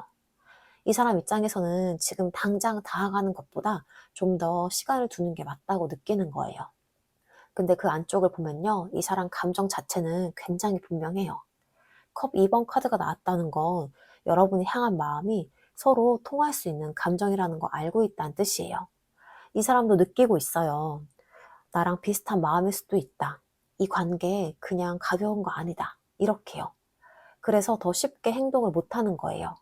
이 사람 입장에서는 지금 당장 다가가는 것보다 좀 더 시간을 두는 게 맞다고 느끼는 거예요. 근데 그 안쪽을 보면요, 이 사람 감정 자체는 굉장히 분명해요. 컵 2번 카드가 나왔다는 건 여러분이 향한 마음이 서로 통할 수 있는 감정이라는 거 알고 있다는 뜻이에요. 이 사람도 느끼고 있어요. 나랑 비슷한 마음일 수도 있다. 이 관계 그냥 가벼운 거 아니다, 이렇게요. 그래서 더 쉽게 행동을 못하는 거예요.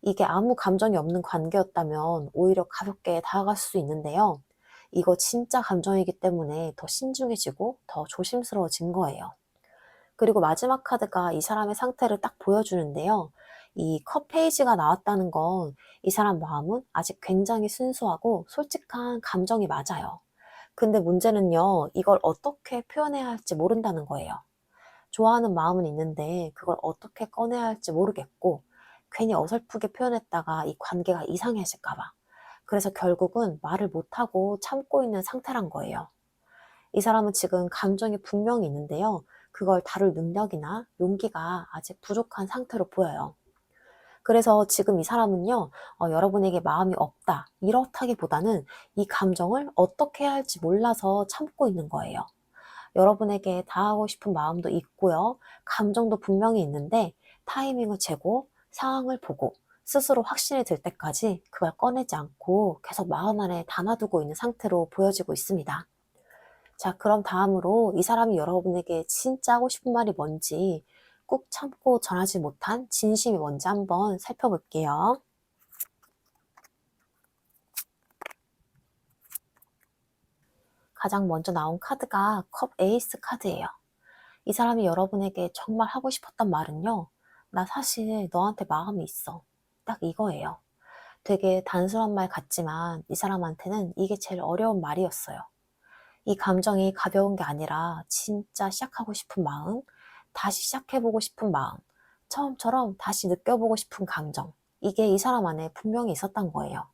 이게 아무 감정이 없는 관계였다면 오히려 가볍게 다가갈 수 있는데요. 이거 진짜 감정이기 때문에 더 신중해지고 더 조심스러워진 거예요. 그리고 마지막 카드가 이 사람의 상태를 딱 보여주는데요. 이 컵 페이지가 나왔다는 건 이 사람 마음은 아직 굉장히 순수하고 솔직한 감정이 맞아요. 근데 문제는요, 이걸 어떻게 표현해야 할지 모른다는 거예요. 좋아하는 마음은 있는데 그걸 어떻게 꺼내야 할지 모르겠고, 괜히 어설프게 표현했다가 이 관계가 이상해질까 봐. 그래서 결국은 말을 못하고 참고 있는 상태란 거예요. 이 사람은 지금 감정이 분명히 있는데요. 그걸 다룰 능력이나 용기가 아직 부족한 상태로 보여요. 그래서 지금 이 사람은요, 여러분에게 마음이 없다, 이렇다기보다는 이 감정을 어떻게 해야 할지 몰라서 참고 있는 거예요. 여러분에게 다하고 싶은 마음도 있고요. 감정도 분명히 있는데 타이밍을 재고 상황을 보고 스스로 확신이 들 때까지 그걸 꺼내지 않고 계속 마음 안에 담아두고 있는 상태로 보여지고 있습니다. 자, 그럼 다음으로 이 사람이 여러분에게 진짜 하고 싶은 말이 뭔지, 꾹 참고 전하지 못한 진심이 뭔지 한번 살펴볼게요. 가장 먼저 나온 카드가 컵 에이스 카드예요. 이 사람이 여러분에게 정말 하고 싶었던 말은요, 나 사실 너한테 마음이 있어. 딱 이거예요. 되게 단순한 말 같지만 이 사람한테는 이게 제일 어려운 말이었어요. 이 감정이 가벼운 게 아니라 진짜 시작하고 싶은 마음, 다시 시작해보고 싶은 마음, 처음처럼 다시 느껴보고 싶은 감정, 이게 이 사람 안에 분명히 있었던 거예요.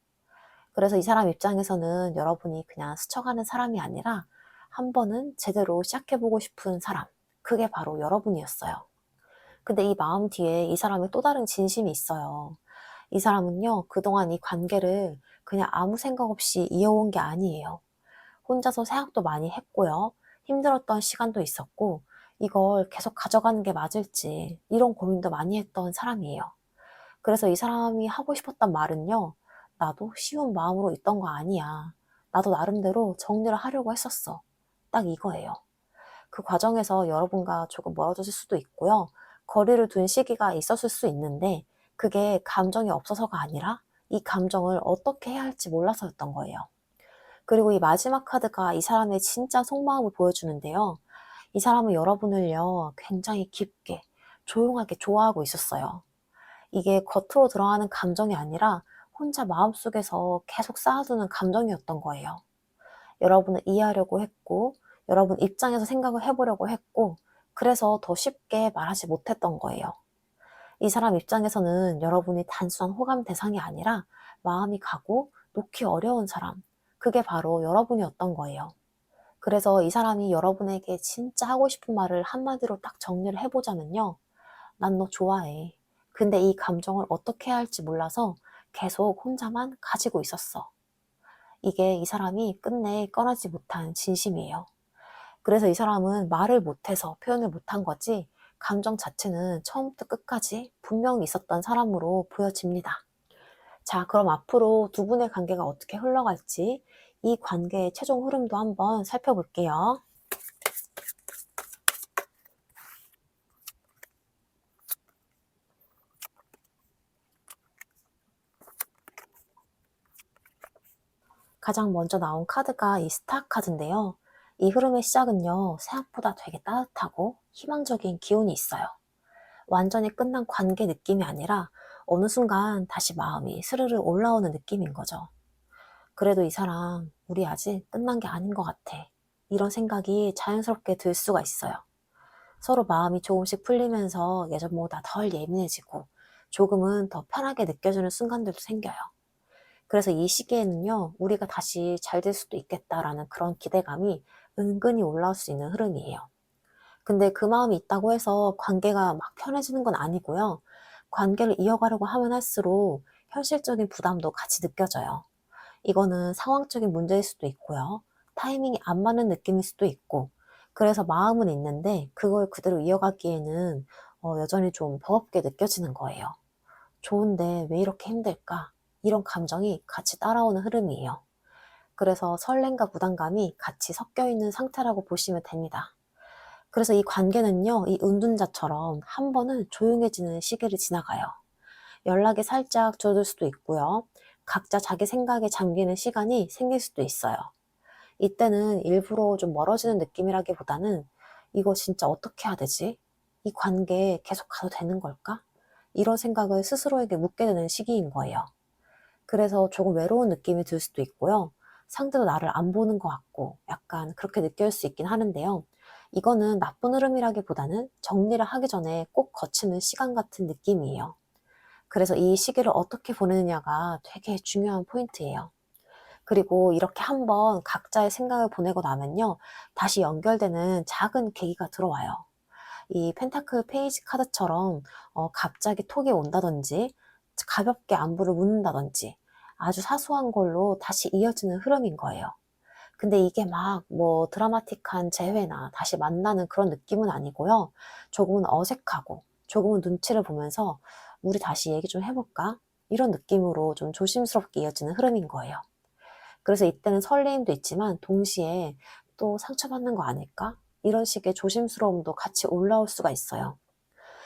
그래서 이 사람 입장에서는 여러분이 그냥 스쳐가는 사람이 아니라 한 번은 제대로 시작해보고 싶은 사람, 그게 바로 여러분이었어요. 근데 이 마음 뒤에 이 사람의 또 다른 진심이 있어요. 이 사람은요, 그동안 이 관계를 그냥 아무 생각 없이 이어온 게 아니에요. 혼자서 생각도 많이 했고요. 힘들었던 시간도 있었고, 이걸 계속 가져가는 게 맞을지, 이런 고민도 많이 했던 사람이에요. 그래서 이 사람이 하고 싶었던 말은요, 나도 쉬운 마음으로 있던 거 아니야. 나도 나름대로 정리를 하려고 했었어. 딱 이거예요. 그 과정에서 여러분과 조금 멀어졌을 수도 있고요. 거리를 둔 시기가 있었을 수 있는데, 그게 감정이 없어서가 아니라 이 감정을 어떻게 해야 할지 몰라서였던 거예요. 그리고 이 마지막 카드가 이 사람의 진짜 속마음을 보여주는데요. 이 사람은 여러분을요, 굉장히 깊게, 조용하게 좋아하고 있었어요. 이게 겉으로 드러나는 감정이 아니라 혼자 마음속에서 계속 쌓아두는 감정이었던 거예요. 여러분을 이해하려고 했고, 여러분 입장에서 생각을 해보려고 했고, 그래서 더 쉽게 말하지 못했던 거예요. 이 사람 입장에서는 여러분이 단순한 호감 대상이 아니라 마음이 가고 놓기 어려운 사람, 그게 바로 여러분이었던 거예요. 그래서 이 사람이 여러분에게 진짜 하고 싶은 말을 한마디로 딱 정리를 해보자면요. 난 너 좋아해. 근데 이 감정을 어떻게 해야 할지 몰라서 계속 혼자만 가지고 있었어. 이게 이 사람이 끝내 꺼내지 못한 진심이에요. 그래서 이 사람은 말을 못해서 표현을 못한 거지, 감정 자체는 처음부터 끝까지 분명히 있었던 사람으로 보여집니다. 자, 그럼 앞으로 두 분의 관계가 어떻게 흘러갈지, 이 관계의 최종 흐름도 한번 살펴볼게요. 가장 먼저 나온 카드가 이 스타 카드인데요. 이 흐름의 시작은요, 생각보다 되게 따뜻하고 희망적인 기운이 있어요. 완전히 끝난 관계 느낌이 아니라 어느 순간 다시 마음이 스르르 올라오는 느낌인 거죠. 그래도 이 사람, 우리 아직 끝난 게 아닌 것 같아. 이런 생각이 자연스럽게 들 수가 있어요. 서로 마음이 조금씩 풀리면서 예전보다 덜 예민해지고 조금은 더 편하게 느껴지는 순간들도 생겨요. 그래서 이 시기에는요, 우리가 다시 잘 될 수도 있겠다라는 그런 기대감이 은근히 올라올 수 있는 흐름이에요. 근데 그 마음이 있다고 해서 관계가 막 편해지는 건 아니고요. 관계를 이어가려고 하면 할수록 현실적인 부담도 같이 느껴져요. 이거는 상황적인 문제일 수도 있고요. 타이밍이 안 맞는 느낌일 수도 있고, 그래서 마음은 있는데 그걸 그대로 이어가기에는 여전히 좀 버겁게 느껴지는 거예요. 좋은데 왜 이렇게 힘들까? 이런 감정이 같이 따라오는 흐름이에요. 그래서 설렘과 부담감이 같이 섞여 있는 상태라고 보시면 됩니다. 그래서 이 관계는요, 이 은둔자처럼 한 번은 조용해지는 시기를 지나가요. 연락이 살짝 줄어들 수도 있고요. 각자 자기 생각에 잠기는 시간이 생길 수도 있어요. 이때는 일부러 좀 멀어지는 느낌이라기보다는 이거 진짜 어떻게 해야 되지? 이 관계 계속 가도 되는 걸까? 이런 생각을 스스로에게 묻게 되는 시기인 거예요. 그래서 조금 외로운 느낌이 들 수도 있고요. 상대도 나를 안 보는 것 같고 약간 그렇게 느낄 수 있긴 하는데요. 이거는 나쁜 흐름이라기보다는 정리를 하기 전에 꼭 거치는 시간 같은 느낌이에요. 그래서 이 시기를 어떻게 보내느냐가 되게 중요한 포인트예요. 그리고 이렇게 한번 각자의 생각을 보내고 나면요, 다시 연결되는 작은 계기가 들어와요. 이 펜타클 페이지 카드처럼 갑자기 톡이 온다든지 가볍게 안부를 묻는다든지 아주 사소한 걸로 다시 이어지는 흐름인 거예요. 근데 이게 막 뭐 드라마틱한 재회나 다시 만나는 그런 느낌은 아니고요. 조금은 어색하고 조금은 눈치를 보면서 "우리 다시 얘기 좀 해 볼까?" 이런 느낌으로 좀 조심스럽게 이어지는 흐름인 거예요. 그래서 이때는 설레임도 있지만 동시에 '또 상처받는 거 아닐까?' 이런 식의 조심스러움도 같이 올라올 수가 있어요.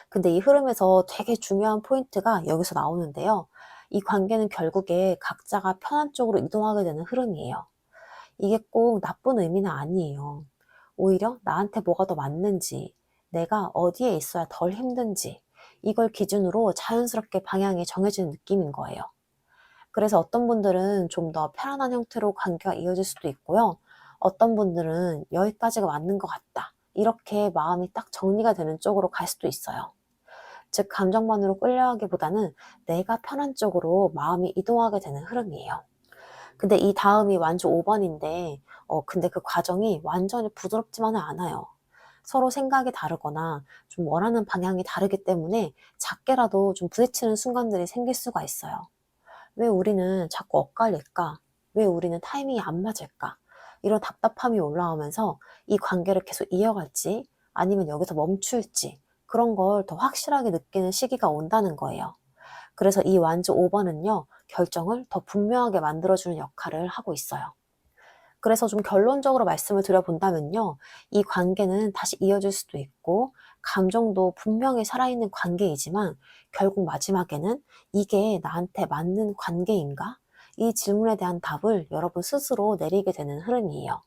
근데 이 흐름에서 되게 중요한 포인트가 여기서 나오는데요. 이 관계는 결국에 각자가 편한 쪽으로 이동하게 되는 흐름이에요. 이게 꼭 나쁜 의미는 아니에요. 오히려 나한테 뭐가 더 맞는지, 내가 어디에 있어야 덜 힘든지, 이걸 기준으로 자연스럽게 방향이 정해지는 느낌인 거예요. 그래서 어떤 분들은 좀 더 편안한 형태로 관계가 이어질 수도 있고요. 어떤 분들은 여기까지가 맞는 것 같다. 이렇게 마음이 딱 정리가 되는 쪽으로 갈 수도 있어요. 즉, 감정만으로 끌려가기보다는 내가 편한 쪽으로 마음이 이동하게 되는 흐름이에요. 근데 이 다음이 완주 5번인데 근데 그 과정이 완전히 부드럽지만은 않아요. 서로 생각이 다르거나 좀 원하는 방향이 다르기 때문에 작게라도 좀 부딪히는 순간들이 생길 수가 있어요. '왜 우리는 자꾸 엇갈릴까? 왜 우리는 타이밍이 안 맞을까?' 이런 답답함이 올라오면서 이 관계를 계속 이어갈지 아니면 여기서 멈출지 그런 걸 더 확실하게 느끼는 시기가 온다는 거예요. 그래서 이 완주 5번은요. 결정을 더 분명하게 만들어 주는 역할을 하고 있어요. 그래서 좀 결론적으로 말씀을 드려본다면요. 이 관계는 다시 이어질 수도 있고 감정도 분명히 살아있는 관계이지만 결국 마지막에는 '이게 나한테 맞는 관계인가?' 이 질문에 대한 답을 여러분 스스로 내리게 되는 흐름이에요.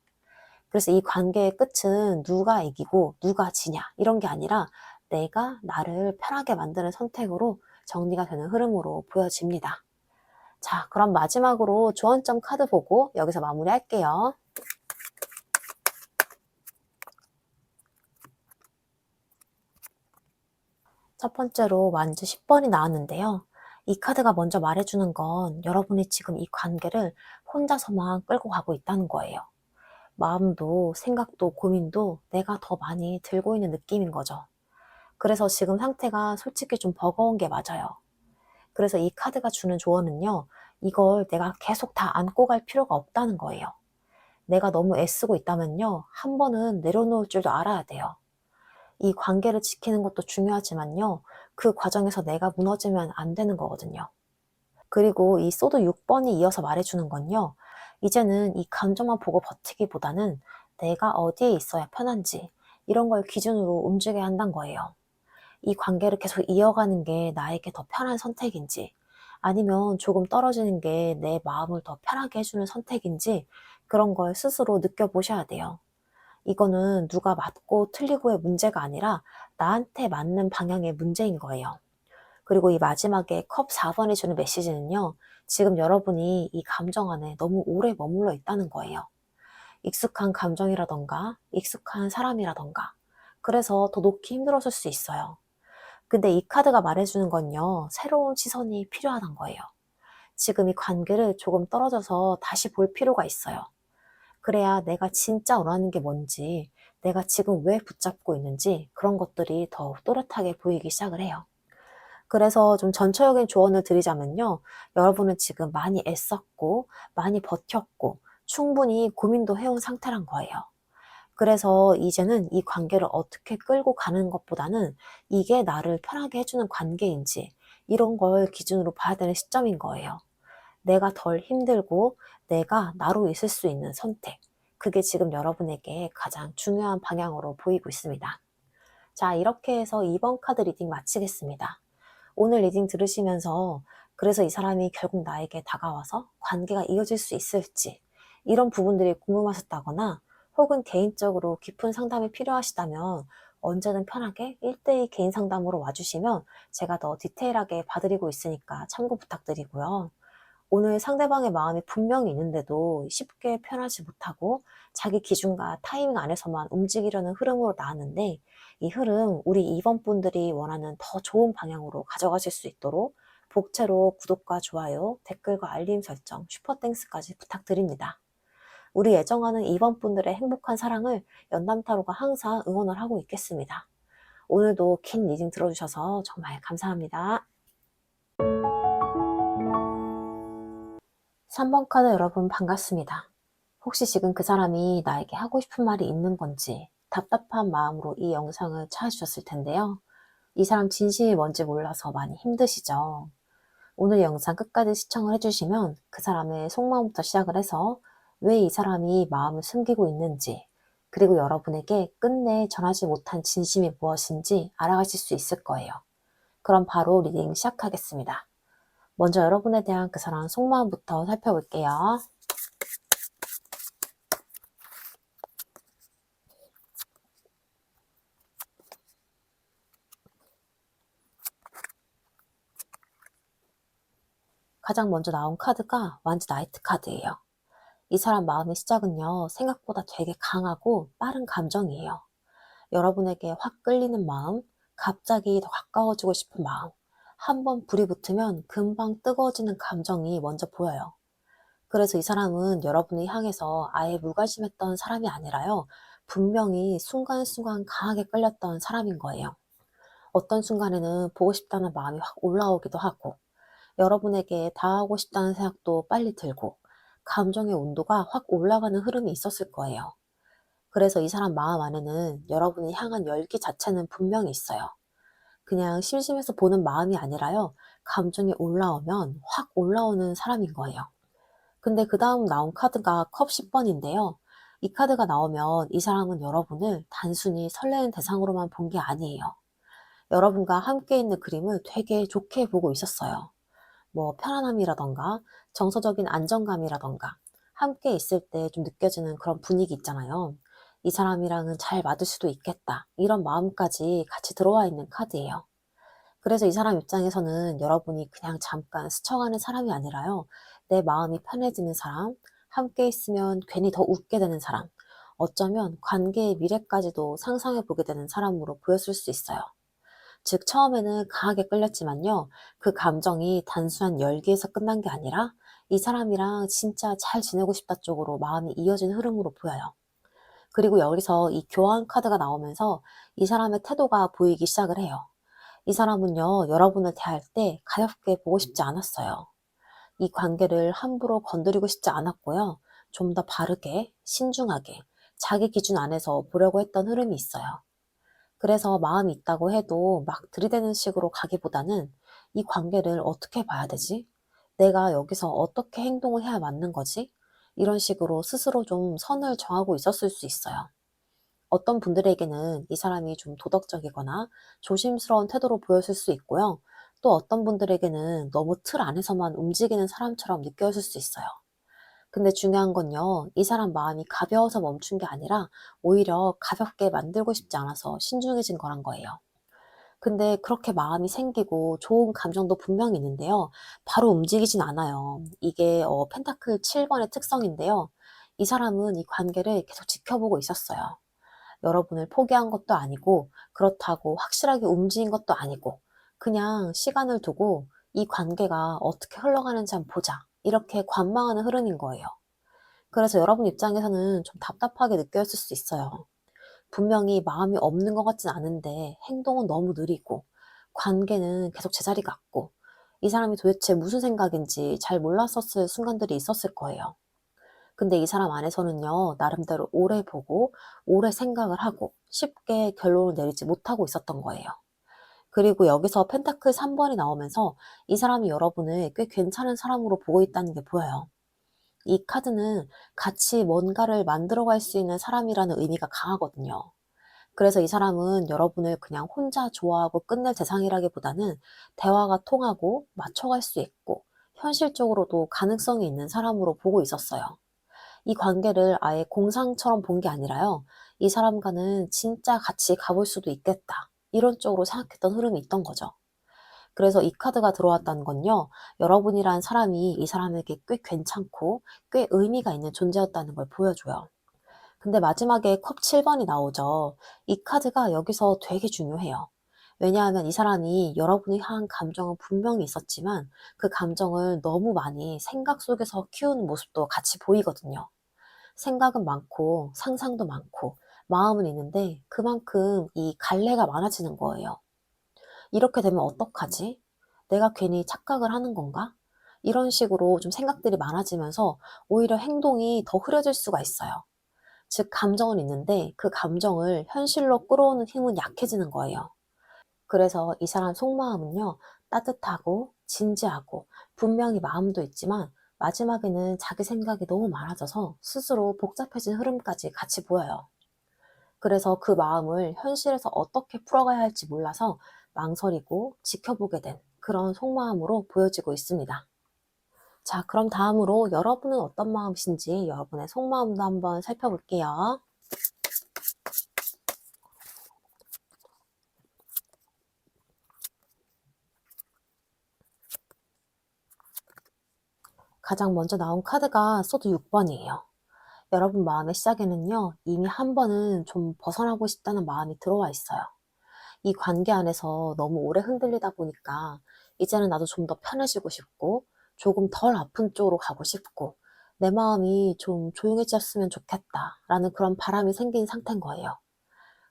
그래서 이 관계의 끝은 누가 이기고 누가 지냐 이런 게 아니라 내가 나를 편하게 만드는 선택으로 정리가 되는 흐름으로 보여집니다. 자, 그럼 마지막으로 조언점 카드 보고 여기서 마무리할게요. 첫 번째로 완주 10번이 나왔는데요. 이 카드가 먼저 말해주는 건 여러분이 지금 이 관계를 혼자서만 끌고 가고 있다는 거예요. 마음도 생각도 고민도 내가 더 많이 들고 있는 느낌인 거죠. 그래서 지금 상태가 솔직히 좀 버거운 게 맞아요. 그래서 이 카드가 주는 조언은요. 이걸 내가 계속 다 안고 갈 필요가 없다는 거예요. 내가 너무 애쓰고 있다면요. 한 번은 내려놓을 줄도 알아야 돼요. 이 관계를 지키는 것도 중요하지만요. 그 과정에서 내가 무너지면 안 되는 거거든요. 그리고 이 소드 6번이 이어서 말해주는 건요. 이제는 이 감정만 보고 버티기보다는 내가 어디에 있어야 편한지 이런 걸 기준으로 움직여야 한다는 거예요. 이 관계를 계속 이어가는 게 나에게 더 편한 선택인지 아니면 조금 떨어지는 게 내 마음을 더 편하게 해주는 선택인지 그런 걸 스스로 느껴보셔야 돼요. 이거는 누가 맞고 틀리고의 문제가 아니라 나한테 맞는 방향의 문제인 거예요. 그리고 이 마지막에 컵 4번이 주는 메시지는요. 지금 여러분이 이 감정 안에 너무 오래 머물러 있다는 거예요. 익숙한 감정이라던가 익숙한 사람이라던가 그래서 더 놓기 힘들었을 수 있어요. 근데 이 카드가 말해주는 건요. 새로운 시선이 필요하단 거예요. 지금 이 관계를 조금 떨어져서 다시 볼 필요가 있어요. 그래야 내가 진짜 원하는 게 뭔지, 내가 지금 왜 붙잡고 있는지 그런 것들이 더 또렷하게 보이기 시작을 해요. 그래서 좀 전체적인 조언을 드리자면요. 여러분은 지금 많이 애썼고, 많이 버텼고, 충분히 고민도 해온 상태란 거예요. 그래서 이제는 이 관계를 어떻게 끌고 가는 것보다는 이게 나를 편하게 해주는 관계인지 이런 걸 기준으로 봐야 되는 시점인 거예요. 내가 덜 힘들고 내가 나로 있을 수 있는 선택. 그게 지금 여러분에게 가장 중요한 방향으로 보이고 있습니다. 자, 이렇게 해서 2번 카드 리딩 마치겠습니다. 오늘 리딩 들으시면서 그래서 이 사람이 결국 나에게 다가와서 관계가 이어질 수 있을지 이런 부분들이 궁금하셨다거나 혹은 개인적으로 깊은 상담이 필요하시다면 언제든 편하게 1대1 개인 상담으로 와주시면 제가 더 디테일하게 봐드리고 있으니까 참고 부탁드리고요. 오늘 상대방의 마음이 분명히 있는데도 쉽게 표현하지 못하고 자기 기준과 타이밍 안에서만 움직이려는 흐름으로 나왔는데 이 흐름 우리 2번 분들이 원하는 더 좋은 방향으로 가져가실 수 있도록 복채로 구독과 좋아요, 댓글과 알림 설정, 슈퍼땡스까지 부탁드립니다. 우리 애정하는 2번 분들의 행복한 사랑을 연남타로가 항상 응원을 하고 있겠습니다. 오늘도 긴 리딩 들어주셔서 정말 감사합니다. 3번 카드 여러분 반갑습니다. 혹시 지금 그 사람이 나에게 하고 싶은 말이 있는 건지 답답한 마음으로 이 영상을 찾아주셨을 텐데요. 이 사람 진심이 뭔지 몰라서 많이 힘드시죠? 오늘 영상 끝까지 시청을 해주시면 그 사람의 속마음부터 시작을 해서 왜 이 사람이 마음을 숨기고 있는지, 그리고 여러분에게 끝내 전하지 못한 진심이 무엇인지 알아가실 수 있을 거예요. 그럼 바로 리딩 시작하겠습니다. 먼저 여러분에 대한 그 사람 속마음부터 살펴볼게요. 가장 먼저 나온 카드가 완즈 나이트 카드예요. 이 사람 마음의 시작은요, 생각보다 되게 강하고 빠른 감정이에요. 여러분에게 확 끌리는 마음, 갑자기 더 가까워지고 싶은 마음, 한번 불이 붙으면 금방 뜨거워지는 감정이 먼저 보여요. 그래서 이 사람은 여러분을 향해서 아예 무관심했던 사람이 아니라요, 분명히 순간순간 강하게 끌렸던 사람인 거예요. 어떤 순간에는 보고 싶다는 마음이 확 올라오기도 하고, 여러분에게 다하고 싶다는 생각도 빨리 들고, 감정의 온도가 확 올라가는 흐름이 있었을 거예요. 그래서 이 사람 마음 안에는 여러분을 향한 열기 자체는 분명히 있어요. 그냥 심심해서 보는 마음이 아니라요, 감정이 올라오면 확 올라오는 사람인 거예요. 근데 그 다음 나온 카드가 컵 10번인데요. 이 카드가 나오면 이 사람은 여러분을 단순히 설레는 대상으로만 본 게 아니에요. 여러분과 함께 있는 그림을 되게 좋게 보고 있었어요. 뭐 편안함이라던가 정서적인 안정감이라던가 함께 있을 때 좀 느껴지는 그런 분위기 있잖아요. 이 사람이랑은 잘 맞을 수도 있겠다. 이런 마음까지 같이 들어와 있는 카드예요. 그래서 이 사람 입장에서는 여러분이 그냥 잠깐 스쳐가는 사람이 아니라요, 내 마음이 편해지는 사람, 함께 있으면 괜히 더 웃게 되는 사람, 어쩌면 관계의 미래까지도 상상해 보게 되는 사람으로 보였을 수 있어요. 즉 처음에는 강하게 끌렸지만요, 그 감정이 단순한 열기에서 끝난 게 아니라 이 사람이랑 진짜 잘 지내고 싶다 쪽으로 마음이 이어진 흐름으로 보여요. 그리고 여기서 이 교환 카드가 나오면서 이 사람의 태도가 보이기 시작을 해요. 이 사람은요, 여러분을 대할 때 가볍게 보고 싶지 않았어요. 이 관계를 함부로 건드리고 싶지 않았고요. 좀 더 바르게, 신중하게, 자기 기준 안에서 보려고 했던 흐름이 있어요. 그래서 마음이 있다고 해도 막 들이대는 식으로 가기보다는 이 관계를 어떻게 봐야 되지? 내가 여기서 어떻게 행동을 해야 맞는 거지? 이런 식으로 스스로 좀 선을 정하고 있었을 수 있어요. 어떤 분들에게는 이 사람이 좀 도덕적이거나 조심스러운 태도로 보였을 수 있고요. 또 어떤 분들에게는 너무 틀 안에서만 움직이는 사람처럼 느껴질 수 있어요. 근데 중요한 건요, 이 사람 마음이 가벼워서 멈춘 게 아니라 오히려 가볍게 만들고 싶지 않아서 신중해진 거란 거예요. 근데 그렇게 마음이 생기고 좋은 감정도 분명히 있는데요, 바로 움직이진 않아요. 이게 펜타클 7번의 특성인데요. 이 사람은 이 관계를 계속 지켜보고 있었어요. 여러분을 포기한 것도 아니고, 그렇다고 확실하게 움직인 것도 아니고, 그냥 시간을 두고 이 관계가 어떻게 흘러가는지 한번 보자, 이렇게 관망하는 흐름인 거예요. 그래서 여러분 입장에서는 좀 답답하게 느껴졌을 수 있어요. 분명히 마음이 없는 것 같진 않은데 행동은 너무 느리고, 관계는 계속 제자리 같고, 이 사람이 도대체 무슨 생각인지 잘 몰랐었을 순간들이 있었을 거예요. 근데 이 사람 안에서는요, 나름대로 오래 보고 오래 생각을 하고 쉽게 결론을 내리지 못하고 있었던 거예요. 그리고 여기서 펜타클 3번이 나오면서 이 사람이 여러분을 꽤 괜찮은 사람으로 보고 있다는 게 보여요. 이 카드는 같이 뭔가를 만들어갈 수 있는 사람이라는 의미가 강하거든요. 그래서 이 사람은 여러분을 그냥 혼자 좋아하고 끝낼 대상이라기보다는 대화가 통하고 맞춰갈 수 있고 현실적으로도 가능성이 있는 사람으로 보고 있었어요. 이 관계를 아예 공상처럼 본 게 아니라요, 이 사람과는 진짜 같이 가볼 수도 있겠다, 이런 쪽으로 생각했던 흐름이 있던 거죠. 그래서 이 카드가 들어왔다는 건요, 여러분이란 사람이 이 사람에게 꽤 괜찮고 꽤 의미가 있는 존재였다는 걸 보여줘요. 근데 마지막에 컵 7번이 나오죠. 이 카드가 여기서 되게 중요해요. 왜냐하면 이 사람이 여러분이 향한 감정은 분명히 있었지만 그 감정을 너무 많이 생각 속에서 키우는 모습도 같이 보이거든요. 생각은 많고 상상도 많고 마음은 있는데 그만큼 이 갈래가 많아지는 거예요. 이렇게 되면 어떡하지? 내가 괜히 착각을 하는 건가? 이런 식으로 좀 생각들이 많아지면서 오히려 행동이 더 흐려질 수가 있어요. 즉, 감정은 있는데 그 감정을 현실로 끌어오는 힘은 약해지는 거예요. 그래서 이 사람 속마음은요, 따뜻하고 진지하고 분명히 마음도 있지만 마지막에는 자기 생각이 너무 많아져서 스스로 복잡해진 흐름까지 같이 보여요. 그래서 그 마음을 현실에서 어떻게 풀어가야 할지 몰라서 망설이고 지켜보게 된 그런 속마음으로 보여지고 있습니다. 자, 그럼 다음으로 여러분은 어떤 마음이신지 여러분의 속마음도 한번 살펴볼게요. 가장 먼저 나온 카드가 소드 6번이에요. 여러분 마음의 시작에는요, 이미 한 번은 좀 벗어나고 싶다는 마음이 들어와 있어요. 이 관계 안에서 너무 오래 흔들리다 보니까 이제는 나도 좀 더 편해지고 싶고 조금 덜 아픈 쪽으로 가고 싶고 내 마음이 좀 조용해졌으면 좋겠다라는 그런 바람이 생긴 상태인 거예요.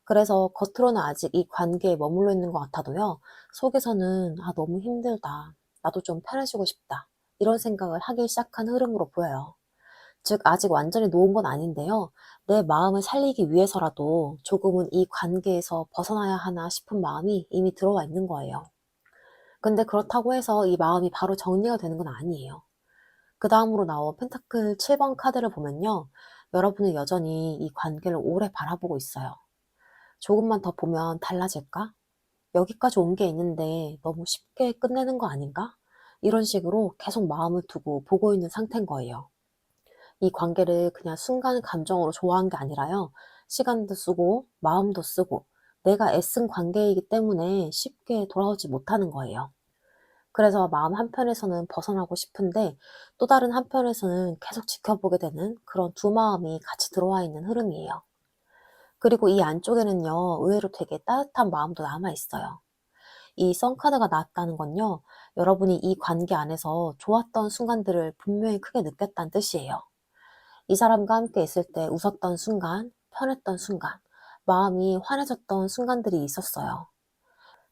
그래서 겉으로는 아직 이 관계에 머물러 있는 것 같아도요, 속에서는 너무 힘들다. 나도 좀 편해지고 싶다. 이런 생각을 하기 시작한 흐름으로 보여요. 즉, 아직 완전히 놓은 건 아닌데요. 내 마음을 살리기 위해서라도 조금은 이 관계에서 벗어나야 하나 싶은 마음이 이미 들어와 있는 거예요. 근데 그렇다고 해서 이 마음이 바로 정리가 되는 건 아니에요. 그 다음으로 나온 펜타클 7번 카드를 보면요. 여러분은 여전히 이 관계를 오래 바라보고 있어요. 조금만 더 보면 달라질까? 여기까지 온 게 있는데 너무 쉽게 끝내는 거 아닌가? 이런 식으로 계속 마음을 두고 보고 있는 상태인 거예요. 이 관계를 그냥 순간 감정으로 좋아한 게 아니라요. 시간도 쓰고 마음도 쓰고 내가 애쓴 관계이기 때문에 쉽게 돌아오지 못하는 거예요. 그래서 마음 한편에서는 벗어나고 싶은데 또 다른 한편에서는 계속 지켜보게 되는 그런 두 마음이 같이 들어와 있는 흐름이에요. 그리고 이 안쪽에는요, 의외로 되게 따뜻한 마음도 남아 있어요. 이 선카드가 나왔다는 건요, 여러분이 이 관계 안에서 좋았던 순간들을 분명히 크게 느꼈다는 뜻이에요. 이 사람과 함께 있을 때 웃었던 순간, 편했던 순간, 마음이 환해졌던 순간들이 있었어요.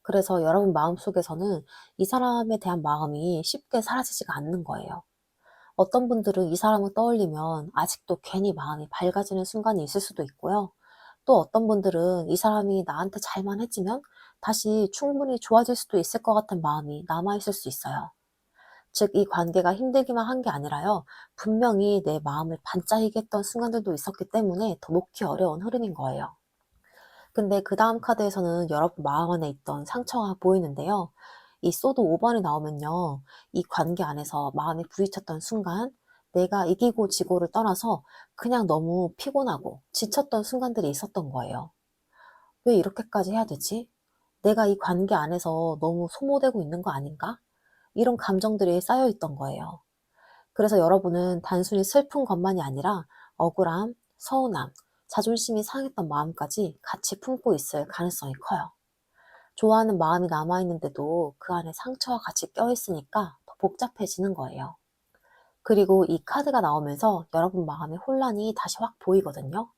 그래서 여러분 마음속에서는 이 사람에 대한 마음이 쉽게 사라지지가 않는 거예요. 어떤 분들은 이 사람을 떠올리면 아직도 괜히 마음이 밝아지는 순간이 있을 수도 있고요. 또 어떤 분들은 이 사람이 나한테 잘만 해지면 다시 충분히 좋아질 수도 있을 것 같은 마음이 남아있을 수 있어요. 즉, 이 관계가 힘들기만 한 게 아니라요, 분명히 내 마음을 반짝이게 했던 순간들도 있었기 때문에 더 놓기 어려운 흐름인 거예요. 근데 그 다음 카드에서는 여러분 마음 안에 있던 상처가 보이는데요. 이 소드 5번이 나오면요, 이 관계 안에서 마음이 부딪혔던 순간, 내가 이기고 지고를 떠나서 그냥 너무 피곤하고 지쳤던 순간들이 있었던 거예요. 왜 이렇게까지 해야 되지? 내가 이 관계 안에서 너무 소모되고 있는 거 아닌가? 이런 감정들이 쌓여 있던 거예요. 그래서 여러분은 단순히 슬픈 것만이 아니라 억울함, 서운함, 자존심이 상했던 마음까지 같이 품고 있을 가능성이 커요. 좋아하는 마음이 남아있는데도 그 안에 상처와 같이 껴있으니까 더 복잡해지는 거예요. 그리고 이 카드가 나오면서 여러분 마음의 혼란이 다시 확 보이거든요.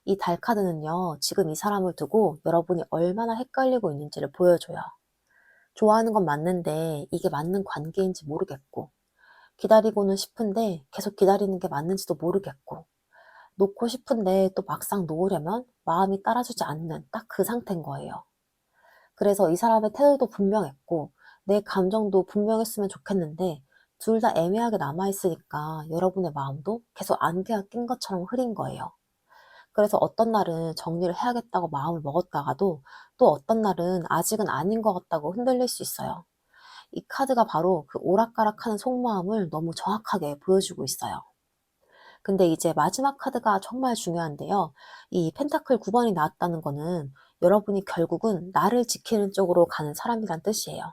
이 달 카드는요, 지금 이 사람을 두고 여러분이 얼마나 헷갈리고 있는지를 보여줘요. 좋아하는 건 맞는데 이게 맞는 관계인지 모르겠고, 기다리고는 싶은데 계속 기다리는 게 맞는지도 모르겠고, 놓고 싶은데 또 막상 놓으려면 마음이 따라주지 않는 딱 그 상태인 거예요. 그래서 이 사람의 태도도 분명했고 내 감정도 분명했으면 좋겠는데 둘 다 애매하게 남아있으니까 여러분의 마음도 계속 안개가 낀 것처럼 흐린 거예요. 그래서 어떤 날은 정리를 해야겠다고 마음을 먹었다가도 또 어떤 날은 아직은 아닌 것 같다고 흔들릴 수 있어요. 이 카드가 바로 그 오락가락하는 속마음을 너무 정확하게 보여주고 있어요. 근데 이제 마지막 카드가 정말 중요한데요. 이 펜타클 9번이 나왔다는 거는 여러분이 결국은 나를 지키는 쪽으로 가는 사람이란 뜻이에요.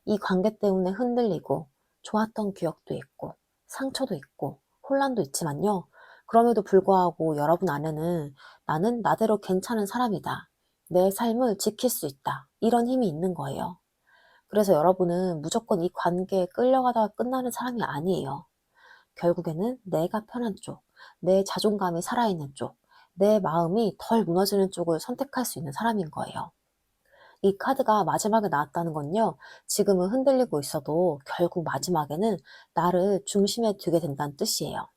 이 관계 때문에 흔들리고 좋았던 기억도 있고 상처도 있고 혼란도 있지만요. 그럼에도 불구하고 여러분 안에는 나는 나대로 괜찮은 사람이다. 내 삶을 지킬 수 있다. 이런 힘이 있는 거예요. 그래서 여러분은 무조건 이 관계에 끌려가다가 끝나는 사람이 아니에요. 결국에는 내가 편한 쪽, 내 자존감이 살아있는 쪽, 내 마음이 덜 무너지는 쪽을 선택할 수 있는 사람인 거예요. 이 카드가 마지막에 나왔다는 건요, 지금은 흔들리고 있어도 결국 마지막에는 나를 중심에 두게 된다는 뜻이에요.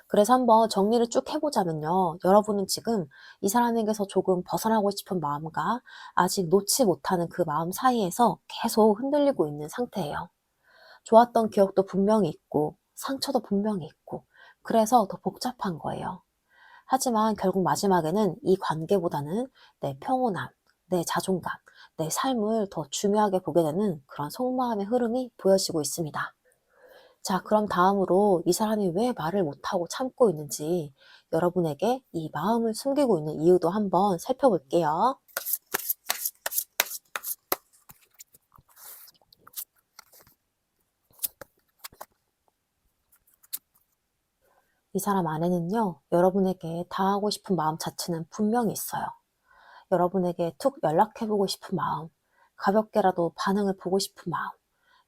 그래서 한번 정리를 쭉 해보자면요, 여러분은 지금 이 사람에게서 조금 벗어나고 싶은 마음과 아직 놓지 못하는 그 마음 사이에서 계속 흔들리고 있는 상태예요. 좋았던 기억도 분명히 있고, 상처도 분명히 있고, 그래서 더 복잡한 거예요. 하지만 결국 마지막에는 이 관계보다는 내 평온함, 내 자존감, 내 삶을 더 중요하게 보게 되는 그런 속마음의 흐름이 보여지고 있습니다. 자, 그럼 다음으로 이 사람이 왜 말을 못하고 참고 있는지, 여러분에게 이 마음을 숨기고 있는 이유도 한번 살펴볼게요. 이 사람 안에는요, 여러분에게 다하고 싶은 마음 자체는 분명히 있어요. 여러분에게 툭 연락해보고 싶은 마음, 가볍게라도 반응을 보고 싶은 마음,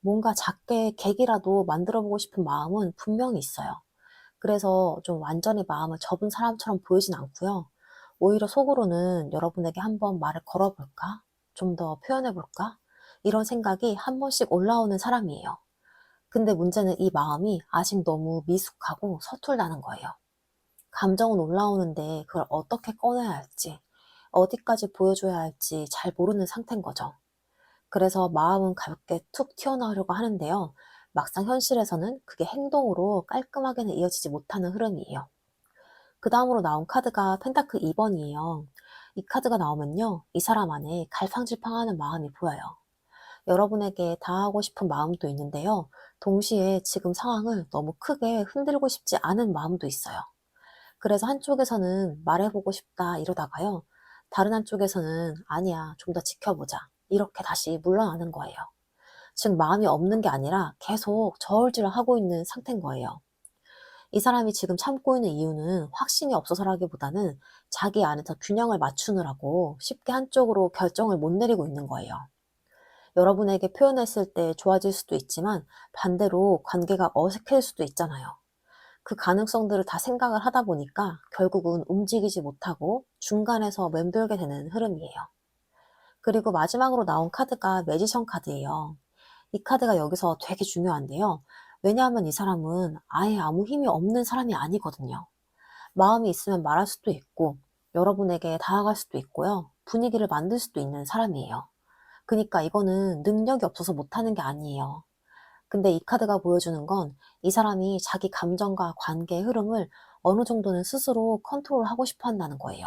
뭔가 작게 계기라도 만들어보고 싶은 마음은 분명히 있어요. 그래서 좀 완전히 마음을 접은 사람처럼 보이진 않고요. 오히려 속으로는 여러분에게 한번 말을 걸어볼까? 좀 더 표현해볼까? 이런 생각이 한 번씩 올라오는 사람이에요. 근데 문제는 이 마음이 아직 너무 미숙하고 서툴다는 거예요. 감정은 올라오는데 그걸 어떻게 꺼내야 할지, 어디까지 보여줘야 할지 잘 모르는 상태인 거죠. 그래서 마음은 가볍게 툭 튀어나오려고 하는데요. 막상 현실에서는 그게 행동으로 깔끔하게는 이어지지 못하는 흐름이에요. 그 다음으로 나온 카드가 펜타클 2번이에요. 이 카드가 나오면요, 이 사람 안에 갈팡질팡하는 마음이 보여요. 여러분에게 다하고 싶은 마음도 있는데요. 동시에 지금 상황을 너무 크게 흔들고 싶지 않은 마음도 있어요. 그래서 한쪽에서는 말해보고 싶다 이러다가요, 다른 한쪽에서는 아니야, 좀 더 지켜보자, 이렇게 다시 물러나는 거예요. 즉 마음이 없는 게 아니라 계속 저울질을 하고 있는 상태인 거예요. 이 사람이 지금 참고 있는 이유는 확신이 없어서라기보다는 자기 안에서 균형을 맞추느라고 쉽게 한쪽으로 결정을 못 내리고 있는 거예요. 여러분에게 표현했을 때 좋아질 수도 있지만 반대로 관계가 어색해질 수도 있잖아요. 그 가능성들을 다 생각을 하다 보니까 결국은 움직이지 못하고 중간에서 맴돌게 되는 흐름이에요. 그리고 마지막으로 나온 카드가 매지션 카드예요. 이 카드가 여기서 되게 중요한데요. 왜냐하면 이 사람은 아예 아무 힘이 없는 사람이 아니거든요. 마음이 있으면 말할 수도 있고, 여러분에게 다가갈 수도 있고요. 분위기를 만들 수도 있는 사람이에요. 그러니까 이거는 능력이 없어서 못하는 게 아니에요. 근데 이 카드가 보여주는 건 이 사람이 자기 감정과 관계의 흐름을 어느 정도는 스스로 컨트롤하고 싶어 한다는 거예요.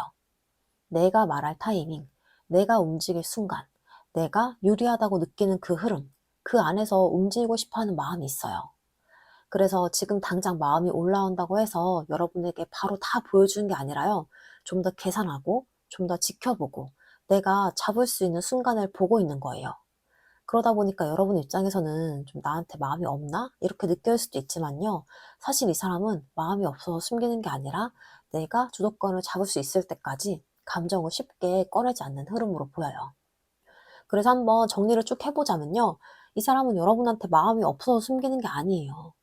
내가 말할 타이밍, 내가 움직일 순간, 내가 유리하다고 느끼는 그 흐름, 그 안에서 움직이고 싶어 하는 마음이 있어요. 그래서 지금 당장 마음이 올라온다고 해서 여러분에게 바로 다 보여주는 게 아니라요. 좀 더 계산하고, 좀 더 지켜보고, 내가 잡을 수 있는 순간을 보고 있는 거예요. 그러다 보니까 여러분 입장에서는 좀 나한테 마음이 없나? 이렇게 느낄 수도 있지만요. 사실 이 사람은 마음이 없어서 숨기는 게 아니라 내가 주도권을 잡을 수 있을 때까지 감정을 쉽게 꺼내지 않는 흐름으로 보여요. 그래서 한번 정리를 쭉 해보자면요. 이 사람은 여러분한테 마음이 없어서 숨기는 게 아니에요.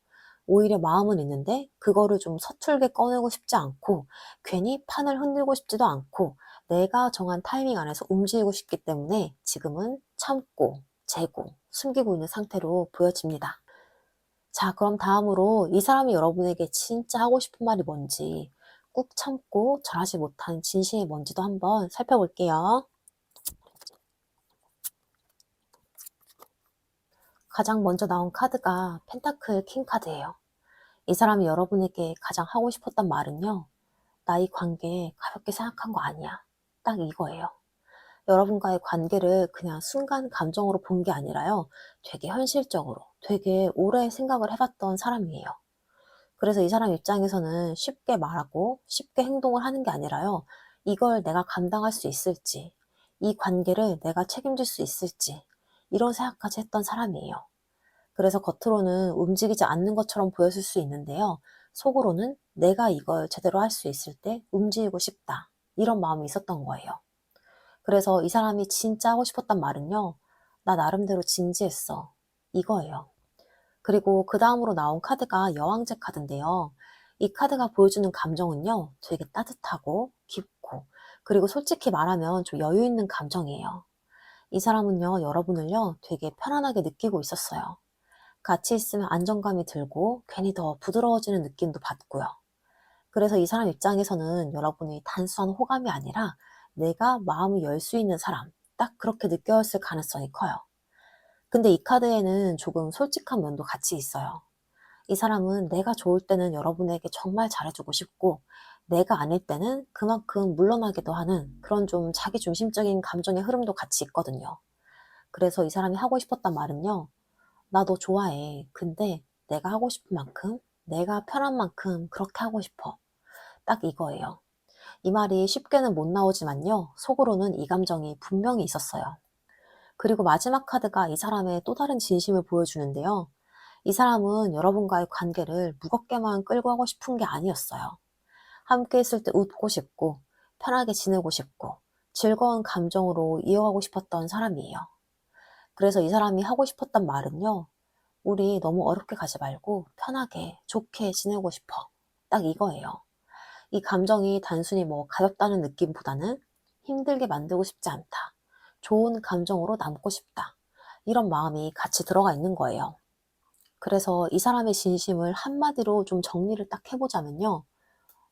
오히려 마음은 있는데 그거를 좀 서툴게 꺼내고 싶지 않고 괜히 판을 흔들고 싶지도 않고 내가 정한 타이밍 안에서 움직이고 싶기 때문에 지금은 참고 재고 숨기고 있는 상태로 보여집니다. 자, 그럼 다음으로 이 사람이 여러분에게 진짜 하고 싶은 말이 뭔지, 꾹 참고 절하지 못한 진심이 뭔지도 한번 살펴볼게요. 가장 먼저 나온 카드가 펜타클 킹 카드예요. 이 사람이 여러분에게 가장 하고 싶었던 말은요, 나 이 관계 가볍게 생각한 거 아니야. 딱 이거예요. 여러분과의 관계를 그냥 순간 감정으로 본 게 아니라요. 되게 현실적으로, 되게 오래 생각을 해봤던 사람이에요. 그래서 이 사람 입장에서는 쉽게 말하고 쉽게 행동을 하는 게 아니라요. 이걸 내가 감당할 수 있을지, 이 관계를 내가 책임질 수 있을지, 이런 생각까지 했던 사람이에요. 그래서 겉으로는 움직이지 않는 것처럼 보였을 수 있는데요. 속으로는 내가 이걸 제대로 할 수 있을 때 움직이고 싶다, 이런 마음이 있었던 거예요. 그래서 이 사람이 진짜 하고 싶었던 말은요. 나 나름대로 진지했어, 이거예요. 그리고 그 다음으로 나온 카드가 여왕제 카드인데요. 이 카드가 보여주는 감정은요. 되게 따뜻하고 깊고, 그리고 솔직히 말하면 좀 여유 있는 감정이에요. 이 사람은요, 여러분을요, 되게 편안하게 느끼고 있었어요. 같이 있으면 안정감이 들고 괜히 더 부드러워지는 느낌도 받고요. 그래서 이 사람 입장에서는 여러분이 단순한 호감이 아니라 내가 마음을 열 수 있는 사람, 딱 그렇게 느꼈을 가능성이 커요. 근데 이 카드에는 조금 솔직한 면도 같이 있어요. 이 사람은 내가 좋을 때는 여러분에게 정말 잘해주고 싶고, 내가 아닐 때는 그만큼 물러나기도 하는 그런 좀 자기중심적인 감정의 흐름도 같이 있거든요. 그래서 이 사람이 하고 싶었단 말은요, 나 너 좋아해. 근데 내가 하고 싶은 만큼, 내가 편한 만큼 그렇게 하고 싶어. 딱 이거예요. 이 말이 쉽게는 못 나오지만요, 속으로는 이 감정이 분명히 있었어요. 그리고 마지막 카드가 이 사람의 또 다른 진심을 보여주는데요. 이 사람은 여러분과의 관계를 무겁게만 끌고 가고 싶은 게 아니었어요. 함께 있을 때 웃고 싶고, 편하게 지내고 싶고, 즐거운 감정으로 이어가고 싶었던 사람이에요. 그래서 이 사람이 하고 싶었던 말은요, 우리 너무 어렵게 가지 말고 편하게, 좋게 지내고 싶어. 딱 이거예요. 이 감정이 단순히 뭐 가볍다는 느낌보다는 힘들게 만들고 싶지 않다. 좋은 감정으로 남고 싶다. 이런 마음이 같이 들어가 있는 거예요. 그래서 이 사람의 진심을 한마디로 좀 정리를 딱 해보자면요.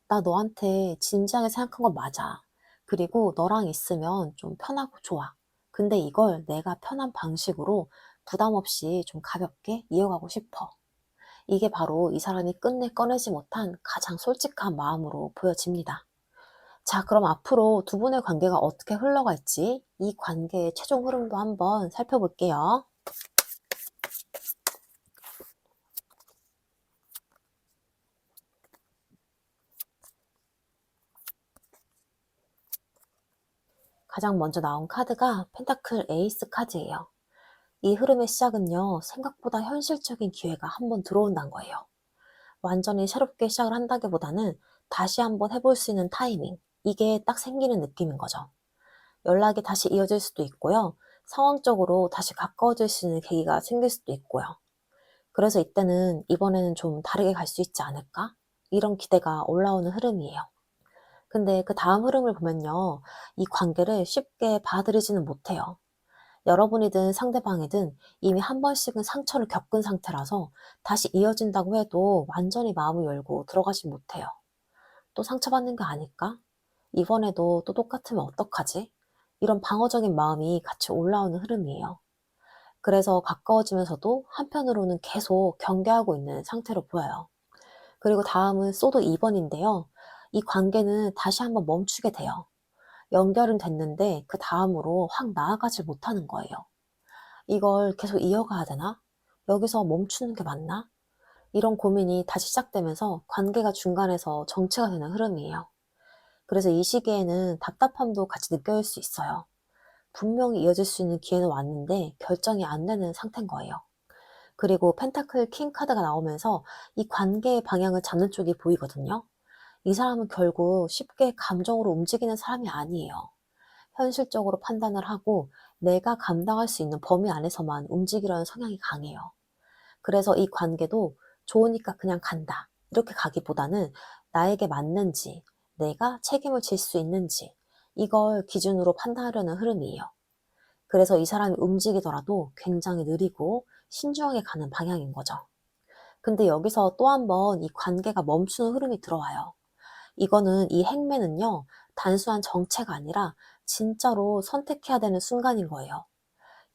나 너한테 진지하게 생각한 건 맞아. 그리고 너랑 있으면 좀 편하고 좋아. 근데 이걸 내가 편한 방식으로 부담 없이 좀 가볍게 이어가고 싶어. 이게 바로 이 사람이 끝내 꺼내지 못한 가장 솔직한 마음으로 보여집니다. 자, 그럼 앞으로 두 분의 관계가 어떻게 흘러갈지 이 관계의 최종 흐름도 한번 살펴볼게요. 가장 먼저 나온 카드가 펜타클 에이스 카드예요. 이 흐름의 시작은요, 생각보다 현실적인 기회가 한번 들어온다는 거예요. 완전히 새롭게 시작을 한다기보다는 다시 한번 해볼 수 있는 타이밍, 이게 딱 생기는 느낌인 거죠. 연락이 다시 이어질 수도 있고요. 상황적으로 다시 가까워질 수 있는 계기가 생길 수도 있고요. 그래서 이때는 이번에는 좀 다르게 갈 수 있지 않을까? 이런 기대가 올라오는 흐름이에요. 근데 그 다음 흐름을 보면요. 이 관계를 쉽게 받아들이지는 못해요. 여러분이든 상대방이든 이미 한 번씩은 상처를 겪은 상태라서 다시 이어진다고 해도 완전히 마음을 열고 들어가지 못해요. 또 상처받는 거 아닐까? 이번에도 또 똑같으면 어떡하지? 이런 방어적인 마음이 같이 올라오는 흐름이에요. 그래서 가까워지면서도 한편으로는 계속 경계하고 있는 상태로 보여요. 그리고 다음은 소드 2번인데요. 이 관계는 다시 한번 멈추게 돼요. 연결은 됐는데 그 다음으로 확 나아가질 못하는 거예요. 이걸 계속 이어가야 되나? 여기서 멈추는 게 맞나? 이런 고민이 다시 시작되면서 관계가 중간에서 정체가 되는 흐름이에요. 그래서 이 시기에는 답답함도 같이 느껴질 수 있어요. 분명히 이어질 수 있는 기회는 왔는데 결정이 안 되는 상태인 거예요. 그리고 펜타클 킹 카드가 나오면서 이 관계의 방향을 잡는 쪽이 보이거든요. 이 사람은 결국 쉽게 감정으로 움직이는 사람이 아니에요. 현실적으로 판단을 하고 내가 감당할 수 있는 범위 안에서만 움직이려는 성향이 강해요. 그래서 이 관계도 좋으니까 그냥 간다. 이렇게 가기보다는 나에게 맞는지, 내가 책임을 질 수 있는지, 이걸 기준으로 판단하려는 흐름이에요. 그래서 이 사람이 움직이더라도 굉장히 느리고 신중하게 가는 방향인 거죠. 근데 여기서 또 한 번 이 관계가 멈추는 흐름이 들어와요. 이거는 이 행매는요, 단순한 정체가 아니라 진짜로 선택해야 되는 순간인 거예요.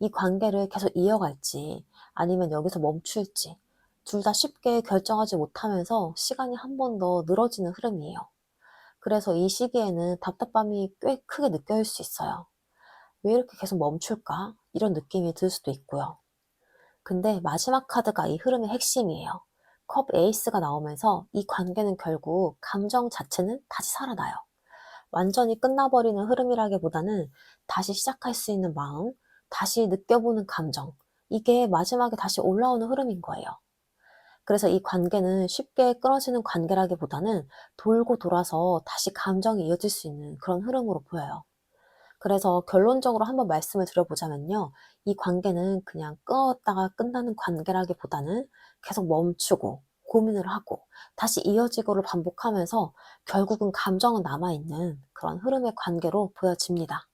이 관계를 계속 이어갈지 아니면 여기서 멈출지 둘 다 쉽게 결정하지 못하면서 시간이 한 번 더 늘어지는 흐름이에요. 그래서 이 시기에는 답답함이 꽤 크게 느껴질 수 있어요. 왜 이렇게 계속 멈출까? 이런 느낌이 들 수도 있고요. 근데 마지막 카드가 이 흐름의 핵심이에요. 컵 에이스가 나오면서 이 관계는 결국 감정 자체는 다시 살아나요. 완전히 끝나버리는 흐름이라기보다는 다시 시작할 수 있는 마음, 다시 느껴보는 감정, 이게 마지막에 다시 올라오는 흐름인 거예요. 그래서 이 관계는 쉽게 끊어지는 관계라기보다는 돌고 돌아서 다시 감정이 이어질 수 있는 그런 흐름으로 보여요. 그래서 결론적으로 한번 말씀을 드려보자면요. 이 관계는 그냥 끊었다가 끝나는 관계라기보다는 계속 멈추고 고민을 하고 다시 이어지고를 반복하면서 결국은 감정은 남아있는 그런 흐름의 관계로 보여집니다.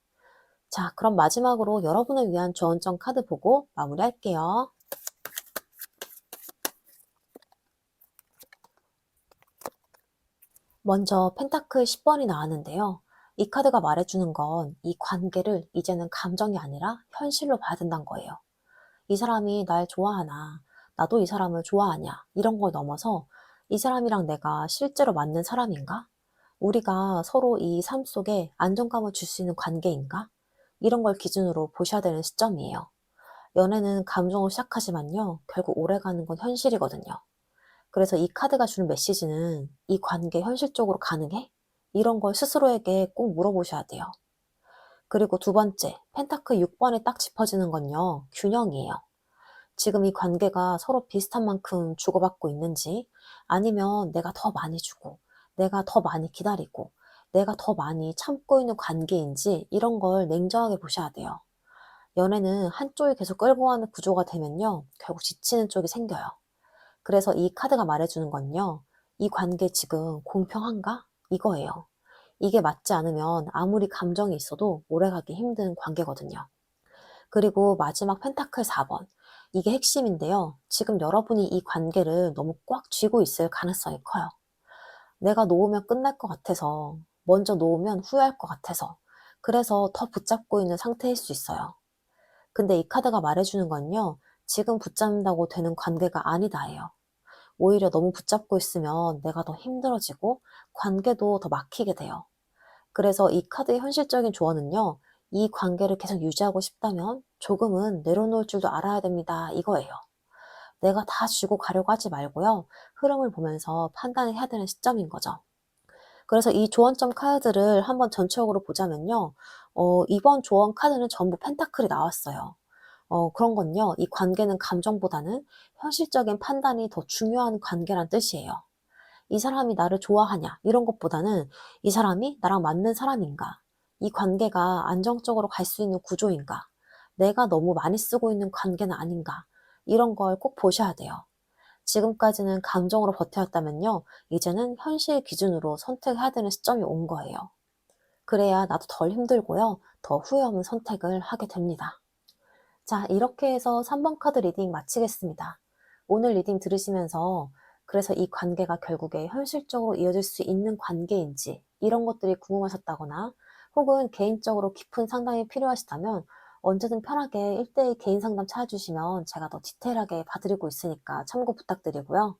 자, 그럼 마지막으로 여러분을 위한 조언점 카드 보고 마무리할게요. 먼저 펜타클 10번이 나왔는데요. 이 카드가 말해주는 건 이 관계를 이제는 감정이 아니라 현실로 봐야 된다는 거예요. 이 사람이 날 좋아하나, 나도 이 사람을 좋아하냐, 이런 걸 넘어서 이 사람이랑 내가 실제로 맞는 사람인가? 우리가 서로 이 삶 속에 안정감을 줄 수 있는 관계인가? 이런 걸 기준으로 보셔야 되는 시점이에요. 연애는 감정으로 시작하지만요, 결국 오래가는 건 현실이거든요. 그래서 이 카드가 주는 메시지는 이 관계 현실적으로 가능해? 이런 걸 스스로에게 꼭 물어보셔야 돼요. 그리고 두 번째, 펜타클 6번에 딱 짚어지는 건요, 균형이에요. 지금 이 관계가 서로 비슷한 만큼 주고받고 있는지, 아니면 내가 더 많이 주고, 내가 더 많이 기다리고, 내가 더 많이 참고 있는 관계인지, 이런 걸 냉정하게 보셔야 돼요. 연애는 한쪽이 계속 끌고 가는 구조가 되면요, 결국 지치는 쪽이 생겨요. 그래서 이 카드가 말해주는 건요, 이 관계 지금 공평한가? 이거예요. 이게 맞지 않으면 아무리 감정이 있어도 오래가기 힘든 관계거든요. 그리고 마지막 펜타클 4번. 이게 핵심인데요. 지금 여러분이 이 관계를 너무 꽉 쥐고 있을 가능성이 커요. 내가 놓으면 끝날 것 같아서, 먼저 놓으면 후회할 것 같아서, 그래서 더 붙잡고 있는 상태일 수 있어요. 근데 이 카드가 말해주는 건요, 지금 붙잡는다고 되는 관계가 아니다예요. 오히려 너무 붙잡고 있으면 내가 더 힘들어지고 관계도 더 막히게 돼요. 그래서 이 카드의 현실적인 조언은요, 이 관계를 계속 유지하고 싶다면 조금은 내려놓을 줄도 알아야 됩니다. 이거예요. 내가 다 쥐고 가려고 하지 말고요. 흐름을 보면서 판단을 해야 되는 시점인 거죠. 그래서 이 조언점 카드를 한번 전체적으로 보자면요. 이번 조언 카드는 전부 펜타클이 나왔어요. 그런 건요. 이 관계는 감정보다는 현실적인 판단이 더 중요한 관계란 뜻이에요. 이 사람이 나를 좋아하냐, 이런 것보다는 이 사람이 나랑 맞는 사람인가, 이 관계가 안정적으로 갈 수 있는 구조인가, 내가 너무 많이 쓰고 있는 관계는 아닌가, 이런 걸 꼭 보셔야 돼요. 지금까지는 감정으로 버텨왔다면요, 이제는 현실 기준으로 선택해야 되는 시점이 온 거예요. 그래야 나도 덜 힘들고요, 더 후회 없는 선택을 하게 됩니다. 자, 이렇게 해서 3번 카드 리딩 마치겠습니다. 오늘 리딩 들으시면서 그래서 이 관계가 결국에 현실적으로 이어질 수 있는 관계인지 이런 것들이 궁금하셨다거나 혹은 개인적으로 깊은 상담이 필요하시다면 언제든 편하게 1대1 개인 상담 찾아주시면 제가 더 디테일하게 봐드리고 있으니까 참고 부탁드리고요.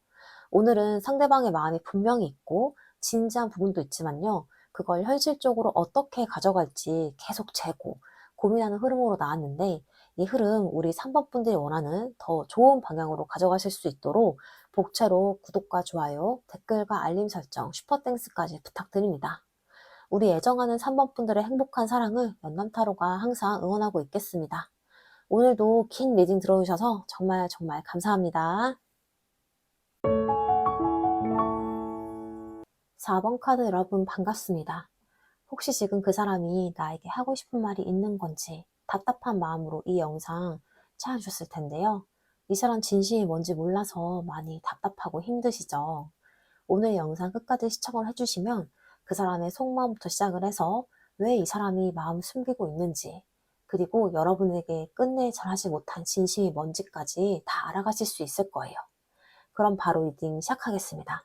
오늘은 상대방의 마음이 분명히 있고 진지한 부분도 있지만요. 그걸 현실적으로 어떻게 가져갈지 계속 재고 고민하는 흐름으로 나왔는데 이 흐름 우리 3번 분들이 원하는 더 좋은 방향으로 가져가실 수 있도록 복채로 구독과 좋아요, 댓글과 알림 설정, 슈퍼땡스까지 부탁드립니다. 우리 애정하는 3번 분들의 행복한 사랑을 연남타로가 항상 응원하고 있겠습니다. 오늘도 긴 리딩 들어주셔서 정말 정말 감사합니다. 4번 카드 여러분 반갑습니다. 혹시 지금 그 사람이 나에게 하고 싶은 말이 있는 건지 답답한 마음으로 이 영상 찾아주셨을 텐데요. 이 사람 진심이 뭔지 몰라서 많이 답답하고 힘드시죠? 오늘 영상 끝까지 시청을 해주시면 그 사람의 속마음부터 시작을 해서 왜 이 사람이 마음 숨기고 있는지 그리고 여러분에게 끝내 전하지 못한 진심이 뭔지까지 다 알아가실 수 있을 거예요. 그럼 바로 리딩 시작하겠습니다.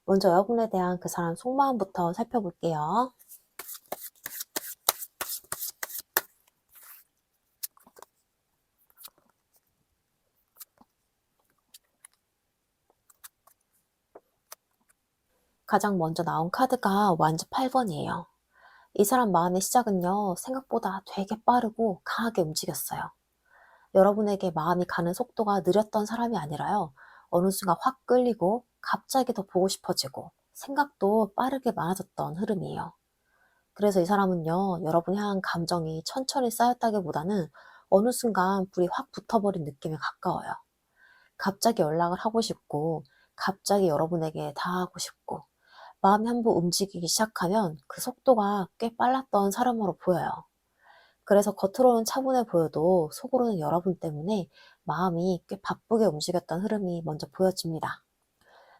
먼저 여러분에 대한 그 사람 속마음부터 살펴볼게요. 가장 먼저 나온 카드가 완즈 8번이에요. 이 사람 마음의 시작은요, 생각보다 되게 빠르고 강하게 움직였어요. 여러분에게 마음이 가는 속도가 느렸던 사람이 아니라요, 어느 순간 확 끌리고 갑자기 더 보고 싶어지고 생각도 빠르게 많아졌던 흐름이에요. 그래서 이 사람은요, 여러분 향한 감정이 천천히 쌓였다기보다는 어느 순간 불이 확 붙어버린 느낌에 가까워요. 갑자기 연락을 하고 싶고, 갑자기 여러분에게 다하고 싶고, 마음이 한번 움직이기 시작하면 그 속도가 꽤 빨랐던 사람으로 보여요. 그래서 겉으로는 차분해 보여도 속으로는 여러분 때문에 마음이 꽤 바쁘게 움직였던 흐름이 먼저 보여집니다.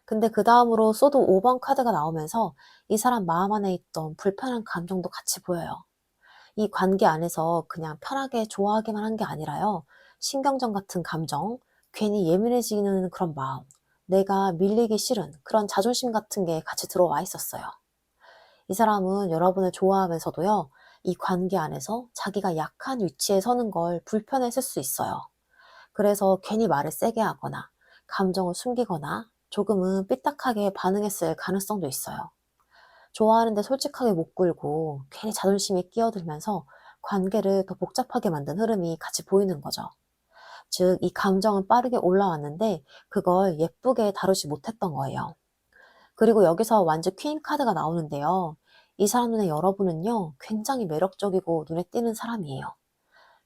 근데 그 다음으로 소드 5번 카드가 나오면서 이 사람 마음 안에 있던 불편한 감정도 같이 보여요. 이 관계 안에서 그냥 편하게 좋아하기만 한 게 아니라요. 신경전 같은 감정, 괜히 예민해지는 그런 마음, 내가 밀리기 싫은 그런 자존심 같은 게 같이 들어와 있었어요. 이 사람은 여러분을 좋아하면서도요, 이 관계 안에서 자기가 약한 위치에 서는 걸 불편해했을 수 있어요. 그래서 괜히 말을 세게 하거나, 감정을 숨기거나, 조금은 삐딱하게 반응했을 가능성도 있어요. 좋아하는데 솔직하게 못 굴고, 괜히 자존심이 끼어들면서 관계를 더 복잡하게 만든 흐름이 같이 보이는 거죠. 즉, 이 감정은 빠르게 올라왔는데, 그걸 예쁘게 다루지 못했던 거예요. 그리고 여기서 완전 퀸 카드가 나오는데요. 이 사람 눈에 여러분은요, 굉장히 매력적이고 눈에 띄는 사람이에요.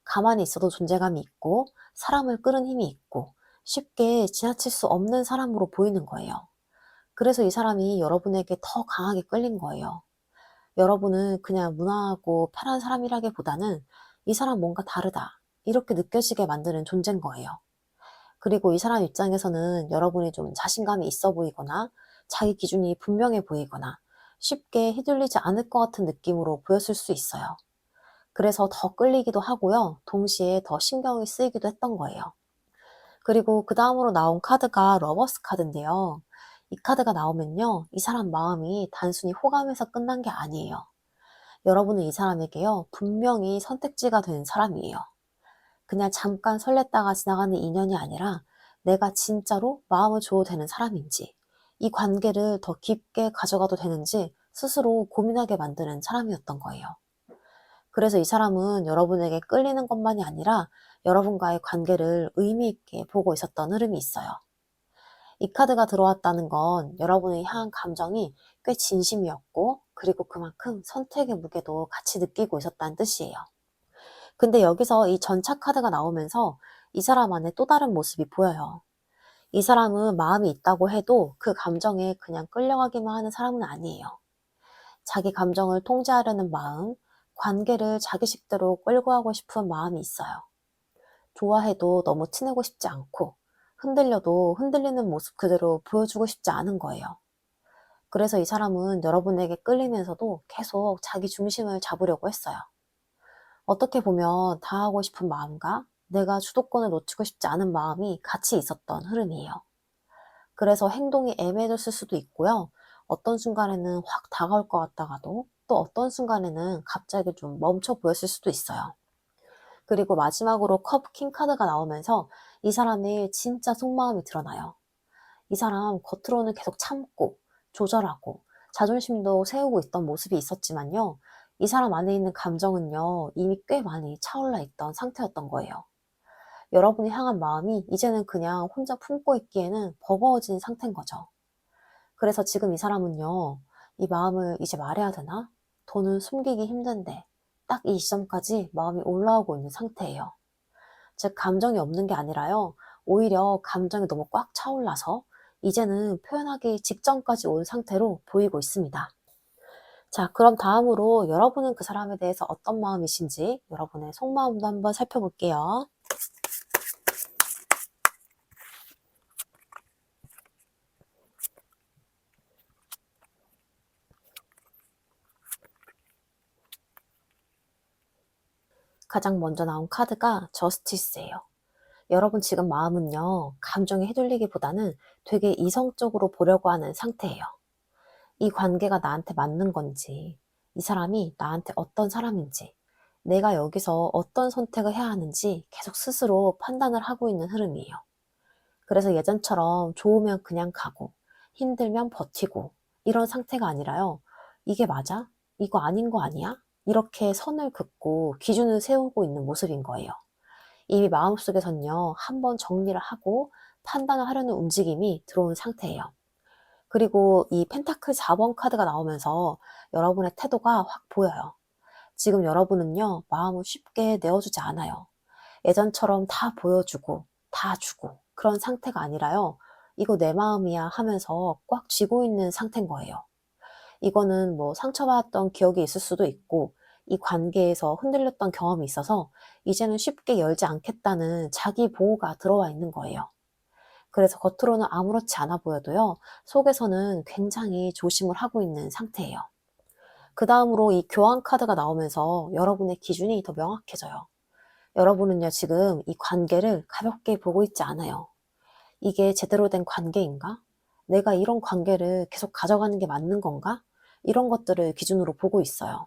가만히 있어도 존재감이 있고, 사람을 끄는 힘이 있고, 쉽게 지나칠 수 없는 사람으로 보이는 거예요. 그래서 이 사람이 여러분에게 더 강하게 끌린 거예요. 여러분은 그냥 무난하고 편한 사람이라기보다는 이 사람 뭔가 다르다, 이렇게 느껴지게 만드는 존재인 거예요. 그리고 이 사람 입장에서는 여러분이 좀 자신감이 있어 보이거나 자기 기준이 분명해 보이거나 쉽게 휘둘리지 않을 것 같은 느낌으로 보였을 수 있어요. 그래서 더 끌리기도 하고요. 동시에 더 신경이 쓰이기도 했던 거예요. 그리고 그 다음으로 나온 카드가 러버스 카드인데요. 이 카드가 나오면요. 이 사람 마음이 단순히 호감에서 끝난 게 아니에요. 여러분은 이 사람에게요. 분명히 선택지가 된 사람이에요. 그냥 잠깐 설렜다가 지나가는 인연이 아니라 내가 진짜로 마음을 줘도 되는 사람인지, 이 관계를 더 깊게 가져가도 되는지 스스로 고민하게 만드는 사람이었던 거예요. 그래서 이 사람은 여러분에게 끌리는 것만이 아니라 여러분과의 관계를 의미 있게 보고 있었던 흐름이 있어요. 이 카드가 들어왔다는 건 여러분을 향한 감정이 꽤 진심이었고, 그리고 그만큼 선택의 무게도 같이 느끼고 있었다는 뜻이에요. 근데 여기서 이 전차 카드가 나오면서 이 사람 안에 또 다른 모습이 보여요. 이 사람은 마음이 있다고 해도 그 감정에 그냥 끌려가기만 하는 사람은 아니에요. 자기 감정을 통제하려는 마음, 관계를 자기식대로 끌고 가고 싶은 마음이 있어요. 좋아해도 너무 티내고 싶지 않고, 흔들려도 흔들리는 모습 그대로 보여주고 싶지 않은 거예요. 그래서 이 사람은 여러분에게 끌리면서도 계속 자기 중심을 잡으려고 했어요. 어떻게 보면 다 하고 싶은 마음과 내가 주도권을 놓치고 싶지 않은 마음이 같이 있었던 흐름이에요. 그래서 행동이 애매해졌을 수도 있고요. 어떤 순간에는 확 다가올 것 같다가도 또 어떤 순간에는 갑자기 좀 멈춰 보였을 수도 있어요. 그리고 마지막으로 컵 킹 카드가 나오면서 이 사람의 진짜 속마음이 드러나요. 이 사람 겉으로는 계속 참고 조절하고 자존심도 세우고 있던 모습이 있었지만요. 이 사람 안에 있는 감정은요, 이미 꽤 많이 차올라 있던 상태였던 거예요. 여러분이 향한 마음이 이제는 그냥 혼자 품고 있기에는 버거워진 상태인 거죠. 그래서 지금 이 사람은요, 이 마음을 이제 말해야 되나? 더는 숨기기 힘든데, 딱 이 시점까지 마음이 올라오고 있는 상태예요. 즉, 감정이 없는 게 아니라요, 오히려 감정이 너무 꽉 차올라서 이제는 표현하기 직전까지 온 상태로 보이고 있습니다. 자, 그럼 다음으로 여러분은 그 사람에 대해서 어떤 마음이신지 여러분의 속마음도 한번 살펴볼게요. 가장 먼저 나온 카드가 저스티스예요. 여러분 지금 마음은요, 감정에 휘둘리기보다는 되게 이성적으로 보려고 하는 상태예요. 이 관계가 나한테 맞는 건지, 이 사람이 나한테 어떤 사람인지, 내가 여기서 어떤 선택을 해야 하는지 계속 스스로 판단을 하고 있는 흐름이에요. 그래서 예전처럼 좋으면 그냥 가고, 힘들면 버티고, 이런 상태가 아니라요. 이게 맞아? 이거 아닌 거 아니야? 이렇게 선을 긋고 기준을 세우고 있는 모습인 거예요. 이미 마음속에선요, 한번 정리를 하고 판단을 하려는 움직임이 들어온 상태예요. 그리고 이 펜타클 4번 카드가 나오면서 여러분의 태도가 확 보여요. 지금 여러분은요, 마음을 쉽게 내어주지 않아요. 예전처럼 다 보여주고, 다 주고, 그런 상태가 아니라요. 이거 내 마음이야 하면서 꽉 쥐고 있는 상태인 거예요. 이거는 뭐 상처받았던 기억이 있을 수도 있고, 이 관계에서 흔들렸던 경험이 있어서 이제는 쉽게 열지 않겠다는 자기 보호가 들어와 있는 거예요. 그래서 겉으로는 아무렇지 않아 보여도요, 속에서는 굉장히 조심을 하고 있는 상태예요. 그 다음으로 이 교환 카드가 나오면서 여러분의 기준이 더 명확해져요. 여러분은요, 지금 이 관계를 가볍게 보고 있지 않아요. 이게 제대로 된 관계인가? 내가 이런 관계를 계속 가져가는 게 맞는 건가? 이런 것들을 기준으로 보고 있어요.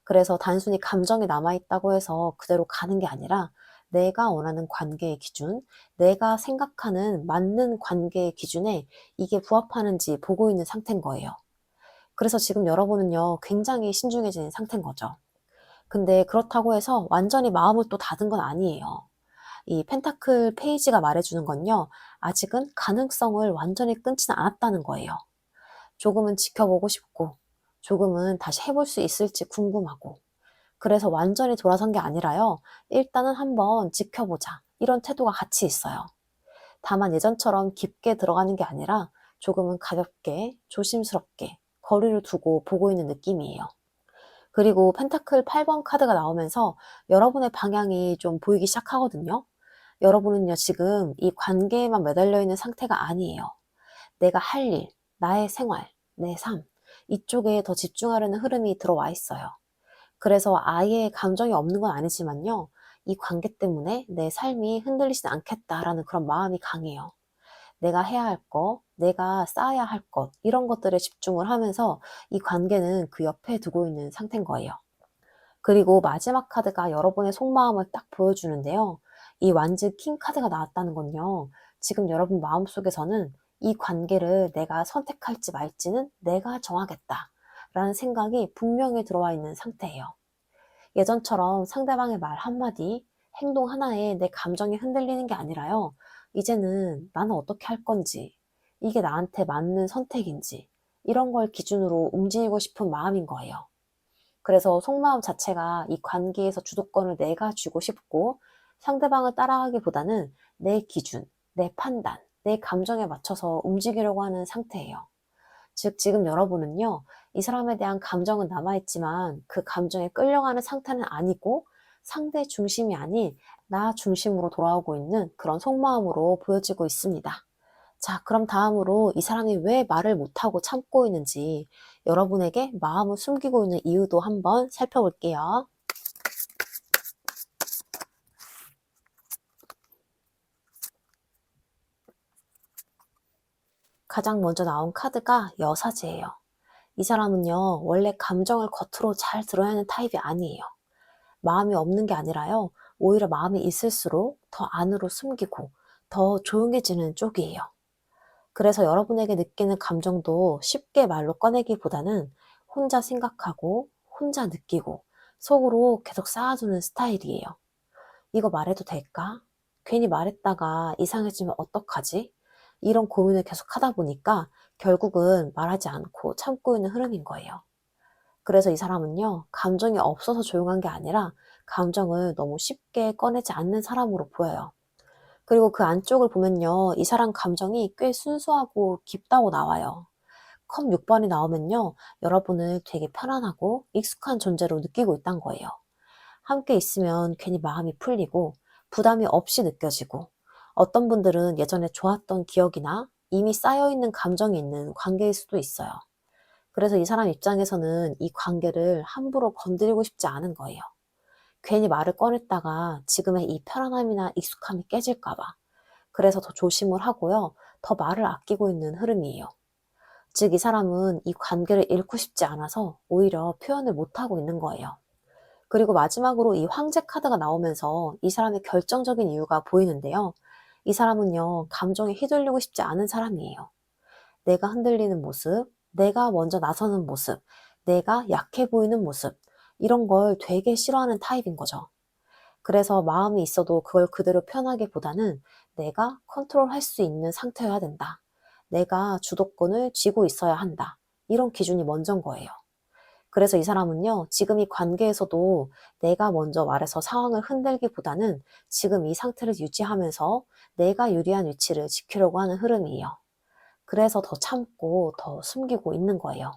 그래서 단순히 감정이 남아있다고 해서 그대로 가는 게 아니라 내가 원하는 관계의 기준, 내가 생각하는 맞는 관계의 기준에 이게 부합하는지 보고 있는 상태인 거예요. 그래서 지금 여러분은요, 굉장히 신중해진 상태인 거죠. 근데 그렇다고 해서 완전히 마음을 또 닫은 건 아니에요. 이 펜타클 페이지가 말해주는 건요, 아직은 가능성을 완전히 끊지는 않았다는 거예요. 조금은 지켜보고 싶고, 조금은 다시 해볼 수 있을지 궁금하고, 그래서 완전히 돌아선 게 아니라요, 일단은 한번 지켜보자, 이런 태도가 같이 있어요. 다만 예전처럼 깊게 들어가는 게 아니라 조금은 가볍게, 조심스럽게 거리를 두고 보고 있는 느낌이에요. 그리고 펜타클 8번 카드가 나오면서 여러분의 방향이 좀 보이기 시작하거든요. 여러분은요, 지금 이 관계에만 매달려 있는 상태가 아니에요. 내가 할 일, 나의 생활, 내 삶, 이쪽에 더 집중하려는 흐름이 들어와 있어요. 그래서 아예 감정이 없는 건 아니지만요, 이 관계 때문에 내 삶이 흔들리진 않겠다라는 그런 마음이 강해요. 내가 해야 할 것, 내가 쌓아야 할 것, 이런 것들에 집중을 하면서 이 관계는 그 옆에 두고 있는 상태인 거예요. 그리고 마지막 카드가 여러분의 속마음을 딱 보여주는데요. 이 완즈 킹 카드가 나왔다는 건요, 지금 여러분 마음속에서는 이 관계를 내가 선택할지 말지는 내가 정하겠다 라는 생각이 분명히 들어와 있는 상태예요. 예전처럼 상대방의 말 한마디, 행동 하나에 내 감정이 흔들리는 게 아니라요, 이제는 나는 어떻게 할 건지, 이게 나한테 맞는 선택인지, 이런 걸 기준으로 움직이고 싶은 마음인 거예요. 그래서 속마음 자체가 이 관계에서 주도권을 내가 쥐고 싶고, 상대방을 따라가기보다는 내 기준, 내 판단, 내 감정에 맞춰서 움직이려고 하는 상태예요. 즉, 지금 여러분은요, 이 사람에 대한 감정은 남아있지만 그 감정에 끌려가는 상태는 아니고 상대 중심이 아닌 나 중심으로 돌아오고 있는 그런 속마음으로 보여지고 있습니다. 자, 그럼 다음으로 이 사람이 왜 말을 못하고 참고 있는지, 여러분에게 마음을 숨기고 있는 이유도 한번 살펴볼게요. 가장 먼저 나온 카드가 여사제예요. 이 사람은요, 원래 감정을 겉으로 잘 드러내는 타입이 아니에요. 마음이 없는 게 아니라요, 오히려 마음이 있을수록 더 안으로 숨기고 더 조용해지는 쪽이에요. 그래서 여러분에게 느끼는 감정도 쉽게 말로 꺼내기보다는 혼자 생각하고 혼자 느끼고 속으로 계속 쌓아두는 스타일이에요. 이거 말해도 될까? 괜히 말했다가 이상해지면 어떡하지? 이런 고민을 계속 하다 보니까 결국은 말하지 않고 참고 있는 흐름인 거예요. 그래서 이 사람은요, 감정이 없어서 조용한 게 아니라 감정을 너무 쉽게 꺼내지 않는 사람으로 보여요. 그리고 그 안쪽을 보면요, 이 사람 감정이 꽤 순수하고 깊다고 나와요. 컵 6번이 나오면요, 여러분을 되게 편안하고 익숙한 존재로 느끼고 있단 거예요. 함께 있으면 괜히 마음이 풀리고 부담이 없이 느껴지고, 어떤 분들은 예전에 좋았던 기억이나 이미 쌓여있는 감정이 있는 관계일 수도 있어요. 그래서 이 사람 입장에서는 이 관계를 함부로 건드리고 싶지 않은 거예요. 괜히 말을 꺼냈다가 지금의 이 편안함이나 익숙함이 깨질까 봐. 그래서 더 조심을 하고요, 더 말을 아끼고 있는 흐름이에요. 즉, 이 사람은 이 관계를 잃고 싶지 않아서 오히려 표현을 못하고 있는 거예요. 그리고 마지막으로 이 황제 카드가 나오면서 이 사람의 결정적인 이유가 보이는데요. 이 사람은요, 감정에 휘둘리고 싶지 않은 사람이에요. 내가 흔들리는 모습, 내가 먼저 나서는 모습, 내가 약해 보이는 모습, 이런 걸 되게 싫어하는 타입인 거죠. 그래서 마음이 있어도 그걸 그대로 표현하기보다는 내가 컨트롤할 수 있는 상태여야 된다. 내가 주도권을 쥐고 있어야 한다. 이런 기준이 먼저인 거예요. 그래서 이 사람은요, 지금 이 관계에서도 내가 먼저 말해서 상황을 흔들기보다는 지금 이 상태를 유지하면서 내가 유리한 위치를 지키려고 하는 흐름이에요. 그래서 더 참고 더 숨기고 있는 거예요.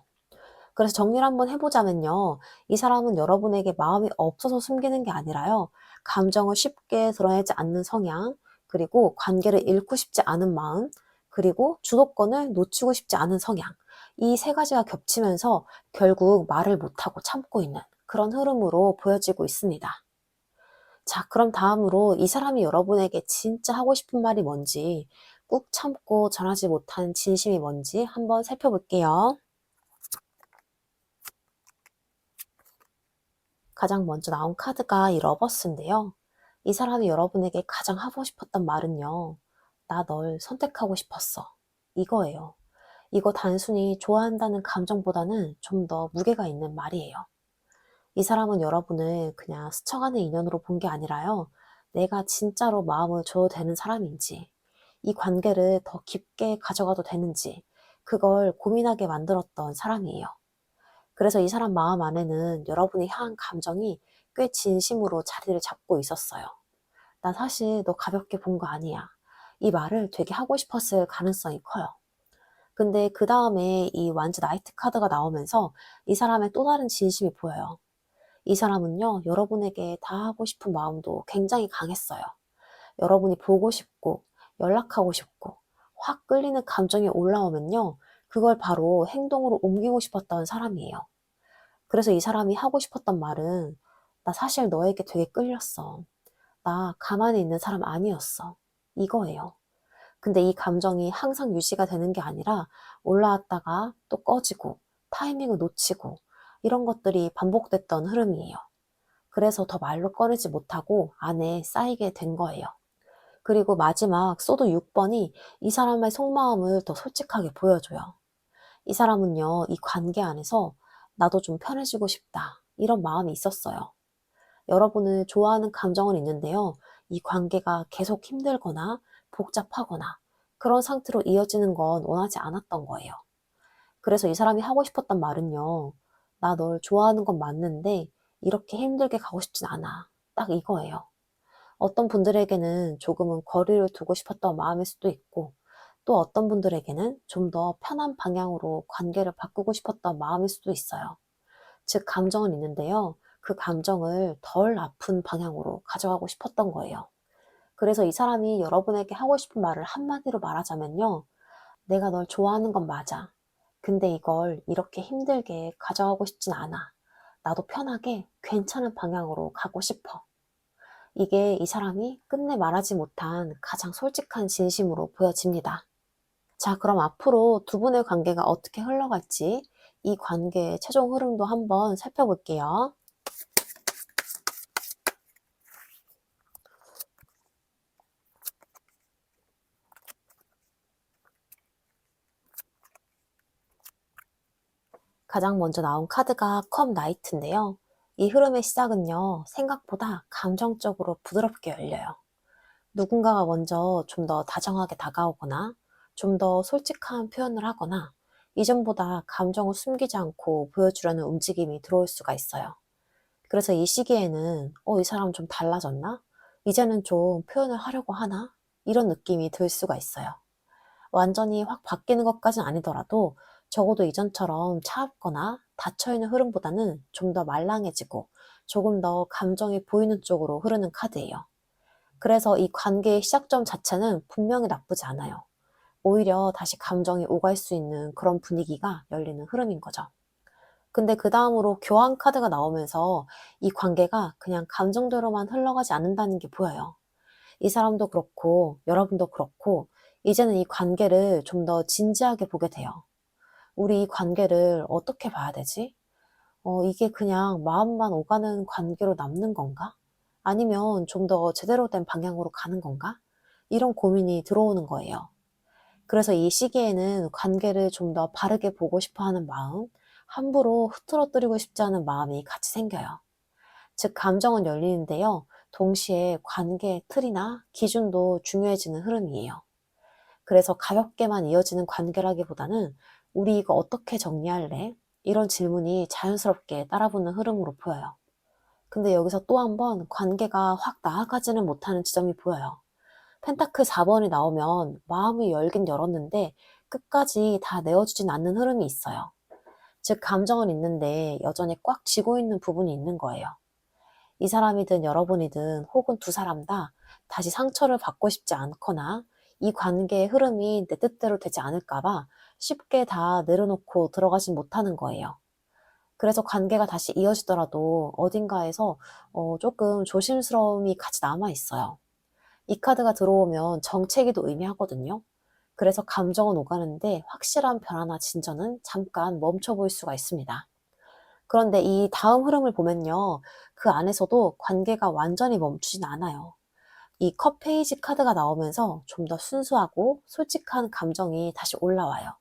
그래서 정리를 한번 해보자면요, 이 사람은 여러분에게 마음이 없어서 숨기는 게 아니라요, 감정을 쉽게 드러내지 않는 성향, 그리고 관계를 잃고 싶지 않은 마음, 그리고 주도권을 놓치고 싶지 않은 성향, 이 세 가지가 겹치면서 결국 말을 못하고 참고 있는 그런 흐름으로 보여지고 있습니다. 자, 그럼 다음으로 이 사람이 여러분에게 진짜 하고 싶은 말이 뭔지, 꾹 참고 전하지 못한 진심이 뭔지 한번 살펴볼게요. 가장 먼저 나온 카드가 이 러버스인데요. 이 사람이 여러분에게 가장 하고 싶었던 말은요. 나 널 선택하고 싶었어. 이거예요. 이거 단순히 좋아한다는 감정보다는 좀 더 무게가 있는 말이에요. 이 사람은 여러분을 그냥 스쳐가는 인연으로 본 게 아니라요. 내가 진짜로 마음을 줘도 되는 사람인지, 이 관계를 더 깊게 가져가도 되는지, 그걸 고민하게 만들었던 사람이에요. 그래서 이 사람 마음 안에는 여러분이 향한 감정이 꽤 진심으로 자리를 잡고 있었어요. 나 사실 너 가볍게 본 거 아니야. 이 말을 되게 하고 싶었을 가능성이 커요. 근데 그 다음에 이 완즈 나이트 카드가 나오면서 이 사람의 또 다른 진심이 보여요. 이 사람은요, 여러분에게 다 하고 싶은 마음도 굉장히 강했어요. 여러분이 보고 싶고, 연락하고 싶고, 확 끌리는 감정이 올라오면요, 그걸 바로 행동으로 옮기고 싶었던 사람이에요. 그래서 이 사람이 하고 싶었던 말은, 나 사실 너에게 되게 끌렸어. 나 가만히 있는 사람 아니었어. 이거예요. 근데 이 감정이 항상 유지가 되는 게 아니라 올라왔다가 또 꺼지고, 타이밍을 놓치고, 이런 것들이 반복됐던 흐름이에요. 그래서 더 말로 꺼내지 못하고 안에 쌓이게 된 거예요. 그리고 마지막 소드 6번이 이 사람의 속마음을 더 솔직하게 보여줘요. 이 사람은요, 이 관계 안에서 나도 좀 편해지고 싶다. 이런 마음이 있었어요. 여러분을 좋아하는 감정은 있는데요. 이 관계가 계속 힘들거나 복잡하거나 그런 상태로 이어지는 건 원하지 않았던 거예요. 그래서 이 사람이 하고 싶었던 말은요. 나 널 좋아하는 건 맞는데 이렇게 힘들게 가고 싶진 않아. 딱 이거예요. 어떤 분들에게는 조금은 거리를 두고 싶었던 마음일 수도 있고 또 어떤 분들에게는 좀 더 편한 방향으로 관계를 바꾸고 싶었던 마음일 수도 있어요. 즉 감정은 있는데요. 그 감정을 덜 아픈 방향으로 가져가고 싶었던 거예요. 그래서 이 사람이 여러분에게 하고 싶은 말을 한마디로 말하자면요. 내가 널 좋아하는 건 맞아. 근데 이걸 이렇게 힘들게 가져가고 싶진 않아. 나도 편하게 괜찮은 방향으로 가고 싶어. 이게 이 사람이 끝내 말하지 못한 가장 솔직한 진심으로 보여집니다. 자, 그럼 앞으로 두 분의 관계가 어떻게 흘러갈지 이 관계의 최종 흐름도 한번 살펴볼게요. 가장 먼저 나온 카드가 컵 나이트인데요. 이 흐름의 시작은요, 생각보다 감정적으로 부드럽게 열려요. 누군가가 먼저 좀 더 다정하게 다가오거나 좀 더 솔직한 표현을 하거나 이전보다 감정을 숨기지 않고 보여주려는 움직임이 들어올 수가 있어요. 그래서 이 시기에는 이 사람 좀 달라졌나? 이제는 좀 표현을 하려고 하나? 이런 느낌이 들 수가 있어요. 완전히 확 바뀌는 것까진 아니더라도 적어도 이전처럼 차갑거나 닫혀있는 흐름보다는 좀 더 말랑해지고 조금 더 감정이 보이는 쪽으로 흐르는 카드예요. 그래서 이 관계의 시작점 자체는 분명히 나쁘지 않아요. 오히려 다시 감정이 오갈 수 있는 그런 분위기가 열리는 흐름인 거죠. 근데 그 다음으로 교환 카드가 나오면서 이 관계가 그냥 감정대로만 흘러가지 않는다는 게 보여요. 이 사람도 그렇고 여러분도 그렇고 이제는 이 관계를 좀 더 진지하게 보게 돼요. 우리 이 관계를 어떻게 봐야 되지? 이게 그냥 마음만 오가는 관계로 남는 건가? 아니면 좀 더 제대로 된 방향으로 가는 건가? 이런 고민이 들어오는 거예요. 그래서 이 시기에는 관계를 좀 더 바르게 보고 싶어 하는 마음, 함부로 흐트러뜨리고 싶지 않은 마음이 같이 생겨요. 즉, 감정은 열리는데요. 동시에 관계의 틀이나 기준도 중요해지는 흐름이에요. 그래서 가볍게만 이어지는 관계라기보다는 우리 이거 어떻게 정리할래? 이런 질문이 자연스럽게 따라붙는 흐름으로 보여요. 근데 여기서 또 한 번 관계가 확 나아가지는 못하는 지점이 보여요. 펜타클 4번이 나오면 마음이 열긴 열었는데 끝까지 다 내어주진 않는 흐름이 있어요. 즉 감정은 있는데 여전히 꽉 쥐고 있는 부분이 있는 거예요. 이 사람이든 여러분이든 혹은 두 사람 다 다시 상처를 받고 싶지 않거나 이 관계의 흐름이 내 뜻대로 되지 않을까봐 쉽게 다 내려놓고 들어가진 못하는 거예요. 그래서 관계가 다시 이어지더라도 어딘가에서 조금 조심스러움이 같이 남아있어요. 이 카드가 들어오면 정체기도 의미하거든요. 그래서 감정은 오가는데 확실한 변화나 진전은 잠깐 멈춰 보일 수가 있습니다. 그런데 이 다음 흐름을 보면요. 그 안에서도 관계가 완전히 멈추진 않아요. 이 컵 페이지 카드가 나오면서 좀 더 순수하고 솔직한 감정이 다시 올라와요.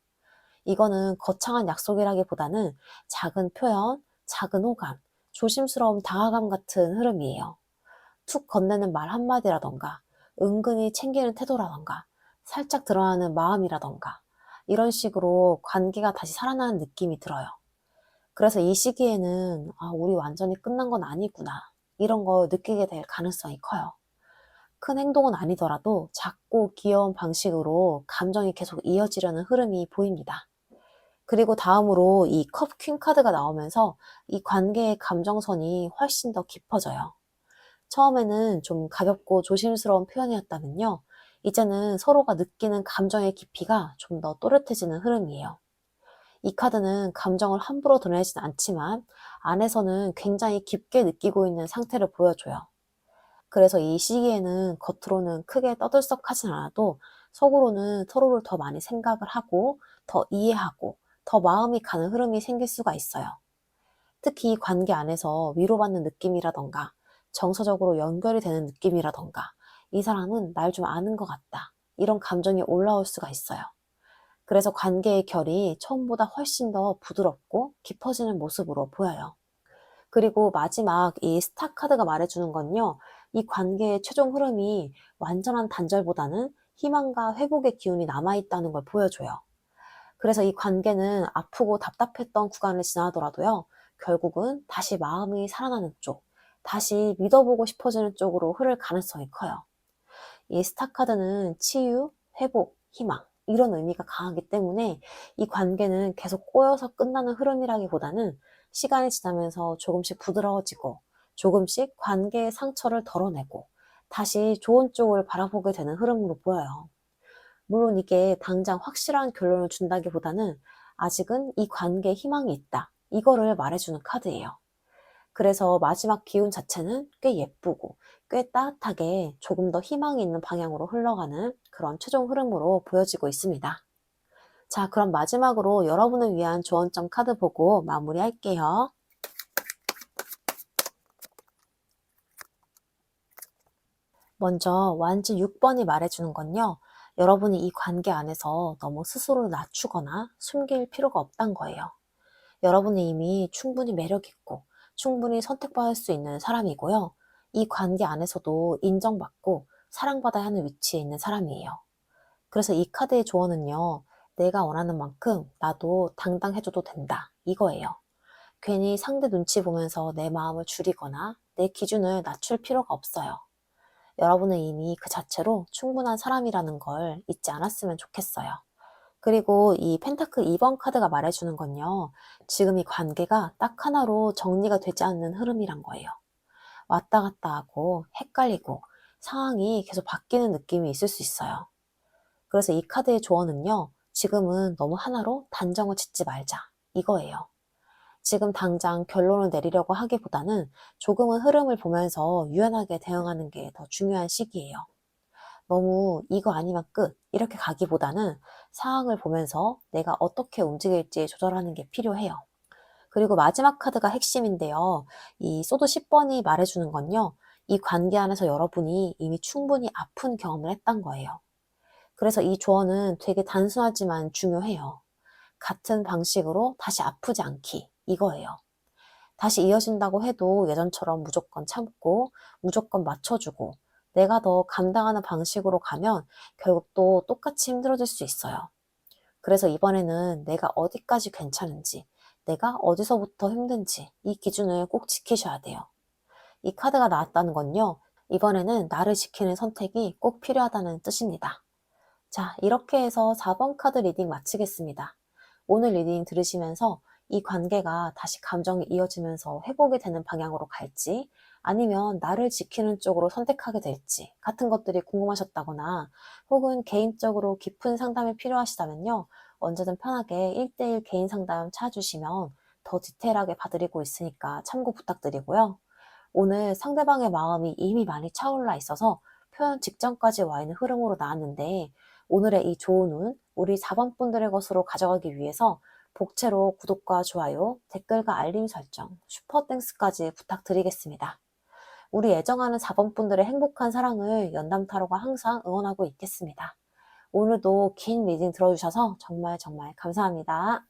이거는 거창한 약속이라기보다는 작은 표현, 작은 호감, 조심스러운 다가감 같은 흐름이에요. 툭 건네는 말 한마디라던가, 은근히 챙기는 태도라던가, 살짝 드러나는 마음이라던가, 이런 식으로 관계가 다시 살아나는 느낌이 들어요. 그래서 이 시기에는, 아, 우리 완전히 끝난 건 아니구나, 이런 거 느끼게 될 가능성이 커요. 큰 행동은 아니더라도 작고 귀여운 방식으로 감정이 계속 이어지려는 흐름이 보입니다. 그리고 다음으로 이 컵 퀸 카드가 나오면서 이 관계의 감정선이 훨씬 더 깊어져요. 처음에는 좀 가볍고 조심스러운 표현이었다면요. 이제는 서로가 느끼는 감정의 깊이가 좀 더 또렷해지는 흐름이에요. 이 카드는 감정을 함부로 드러내진 않지만 안에서는 굉장히 깊게 느끼고 있는 상태를 보여줘요. 그래서 이 시기에는 겉으로는 크게 떠들썩하진 않아도 속으로는 서로를 더 많이 생각을 하고 더 이해하고 더 마음이 가는 흐름이 생길 수가 있어요. 특히 관계 안에서 위로받는 느낌이라던가 정서적으로 연결이 되는 느낌이라던가 이 사람은 날 좀 아는 것 같다, 이런 감정이 올라올 수가 있어요. 그래서 관계의 결이 처음보다 훨씬 더 부드럽고 깊어지는 모습으로 보여요. 그리고 마지막 이 스타 카드가 말해주는 건요. 이 관계의 최종 흐름이 완전한 단절보다는 희망과 회복의 기운이 남아있다는 걸 보여줘요. 그래서 이 관계는 아프고 답답했던 구간을 지나더라도요. 결국은 다시 마음이 살아나는 쪽, 다시 믿어보고 싶어지는 쪽으로 흐를 가능성이 커요. 이 스타 카드는 치유, 회복, 희망 이런 의미가 강하기 때문에 이 관계는 계속 꼬여서 끝나는 흐름이라기보다는 시간이 지나면서 조금씩 부드러워지고 조금씩 관계의 상처를 덜어내고 다시 좋은 쪽을 바라보게 되는 흐름으로 보여요. 물론 이게 당장 확실한 결론을 준다기보다는 아직은 이 관계에 희망이 있다, 이거를 말해주는 카드예요. 그래서 마지막 기운 자체는 꽤 예쁘고 꽤 따뜻하게 조금 더 희망이 있는 방향으로 흘러가는 그런 최종 흐름으로 보여지고 있습니다. 자, 그럼 마지막으로 여러분을 위한 조언점 카드 보고 마무리할게요. 먼저 완즈 6번이 말해주는 건요. 여러분이 이 관계 안에서 너무 스스로를 낮추거나 숨길 필요가 없단 거예요. 여러분은 이미 충분히 매력있고 충분히 선택받을 수 있는 사람이고요. 이 관계 안에서도 인정받고 사랑받아야 하는 위치에 있는 사람이에요. 그래서 이 카드의 조언은요. 내가 원하는 만큼 나도 당당해줘도 된다, 이거예요. 괜히 상대 눈치 보면서 내 마음을 줄이거나 내 기준을 낮출 필요가 없어요. 여러분은 이미 그 자체로 충분한 사람이라는 걸 잊지 않았으면 좋겠어요. 그리고 이 펜타클 2번 카드가 말해주는 건요. 지금 이 관계가 딱 하나로 정리가 되지 않는 흐름이란 거예요. 왔다 갔다 하고 헷갈리고 상황이 계속 바뀌는 느낌이 있을 수 있어요. 그래서 이 카드의 조언은요. 지금은 너무 하나로 단정을 짓지 말자, 이거예요. 지금 당장 결론을 내리려고 하기보다는 조금은 흐름을 보면서 유연하게 대응하는 게 더 중요한 시기예요. 너무 이거 아니면 끝, 이렇게 가기보다는 상황을 보면서 내가 어떻게 움직일지 조절하는 게 필요해요. 그리고 마지막 카드가 핵심인데요. 이 소드 10번이 말해주는 건요. 이 관계 안에서 여러분이 이미 충분히 아픈 경험을 했단 거예요. 그래서 이 조언은 되게 단순하지만 중요해요. 같은 방식으로 다시 아프지 않기, 이거예요. 다시 이어진다고 해도 예전처럼 무조건 참고 무조건 맞춰주고 내가 더 감당하는 방식으로 가면 결국 또 똑같이 힘들어질 수 있어요. 그래서 이번에는 내가 어디까지 괜찮은지, 내가 어디서부터 힘든지 이 기준을 꼭 지키셔야 돼요. 이 카드가 나왔다는 건요. 이번에는 나를 지키는 선택이 꼭 필요하다는 뜻입니다. 자, 이렇게 해서 4번 카드 리딩 마치겠습니다. 오늘 리딩 들으시면서 이 관계가 다시 감정이 이어지면서 회복이 되는 방향으로 갈지 아니면 나를 지키는 쪽으로 선택하게 될지 같은 것들이 궁금하셨다거나 혹은 개인적으로 깊은 상담이 필요하시다면요. 언제든 편하게 1대1 개인 상담 찾아주시면 더 디테일하게 봐드리고 있으니까 참고 부탁드리고요. 오늘 상대방의 마음이 이미 많이 차올라 있어서 표현 직전까지 와 있는 흐름으로 나왔는데 오늘의 이 좋은 운, 우리 4번 분들의 것으로 가져가기 위해서 복채로 구독과 좋아요, 댓글과 알림 설정, 슈퍼땡스까지 부탁드리겠습니다. 우리 애정하는 4번 분들의 행복한 사랑을 연담타로가 항상 응원하고 있겠습니다. 오늘도 긴 리딩 들어주셔서 정말 정말 감사합니다.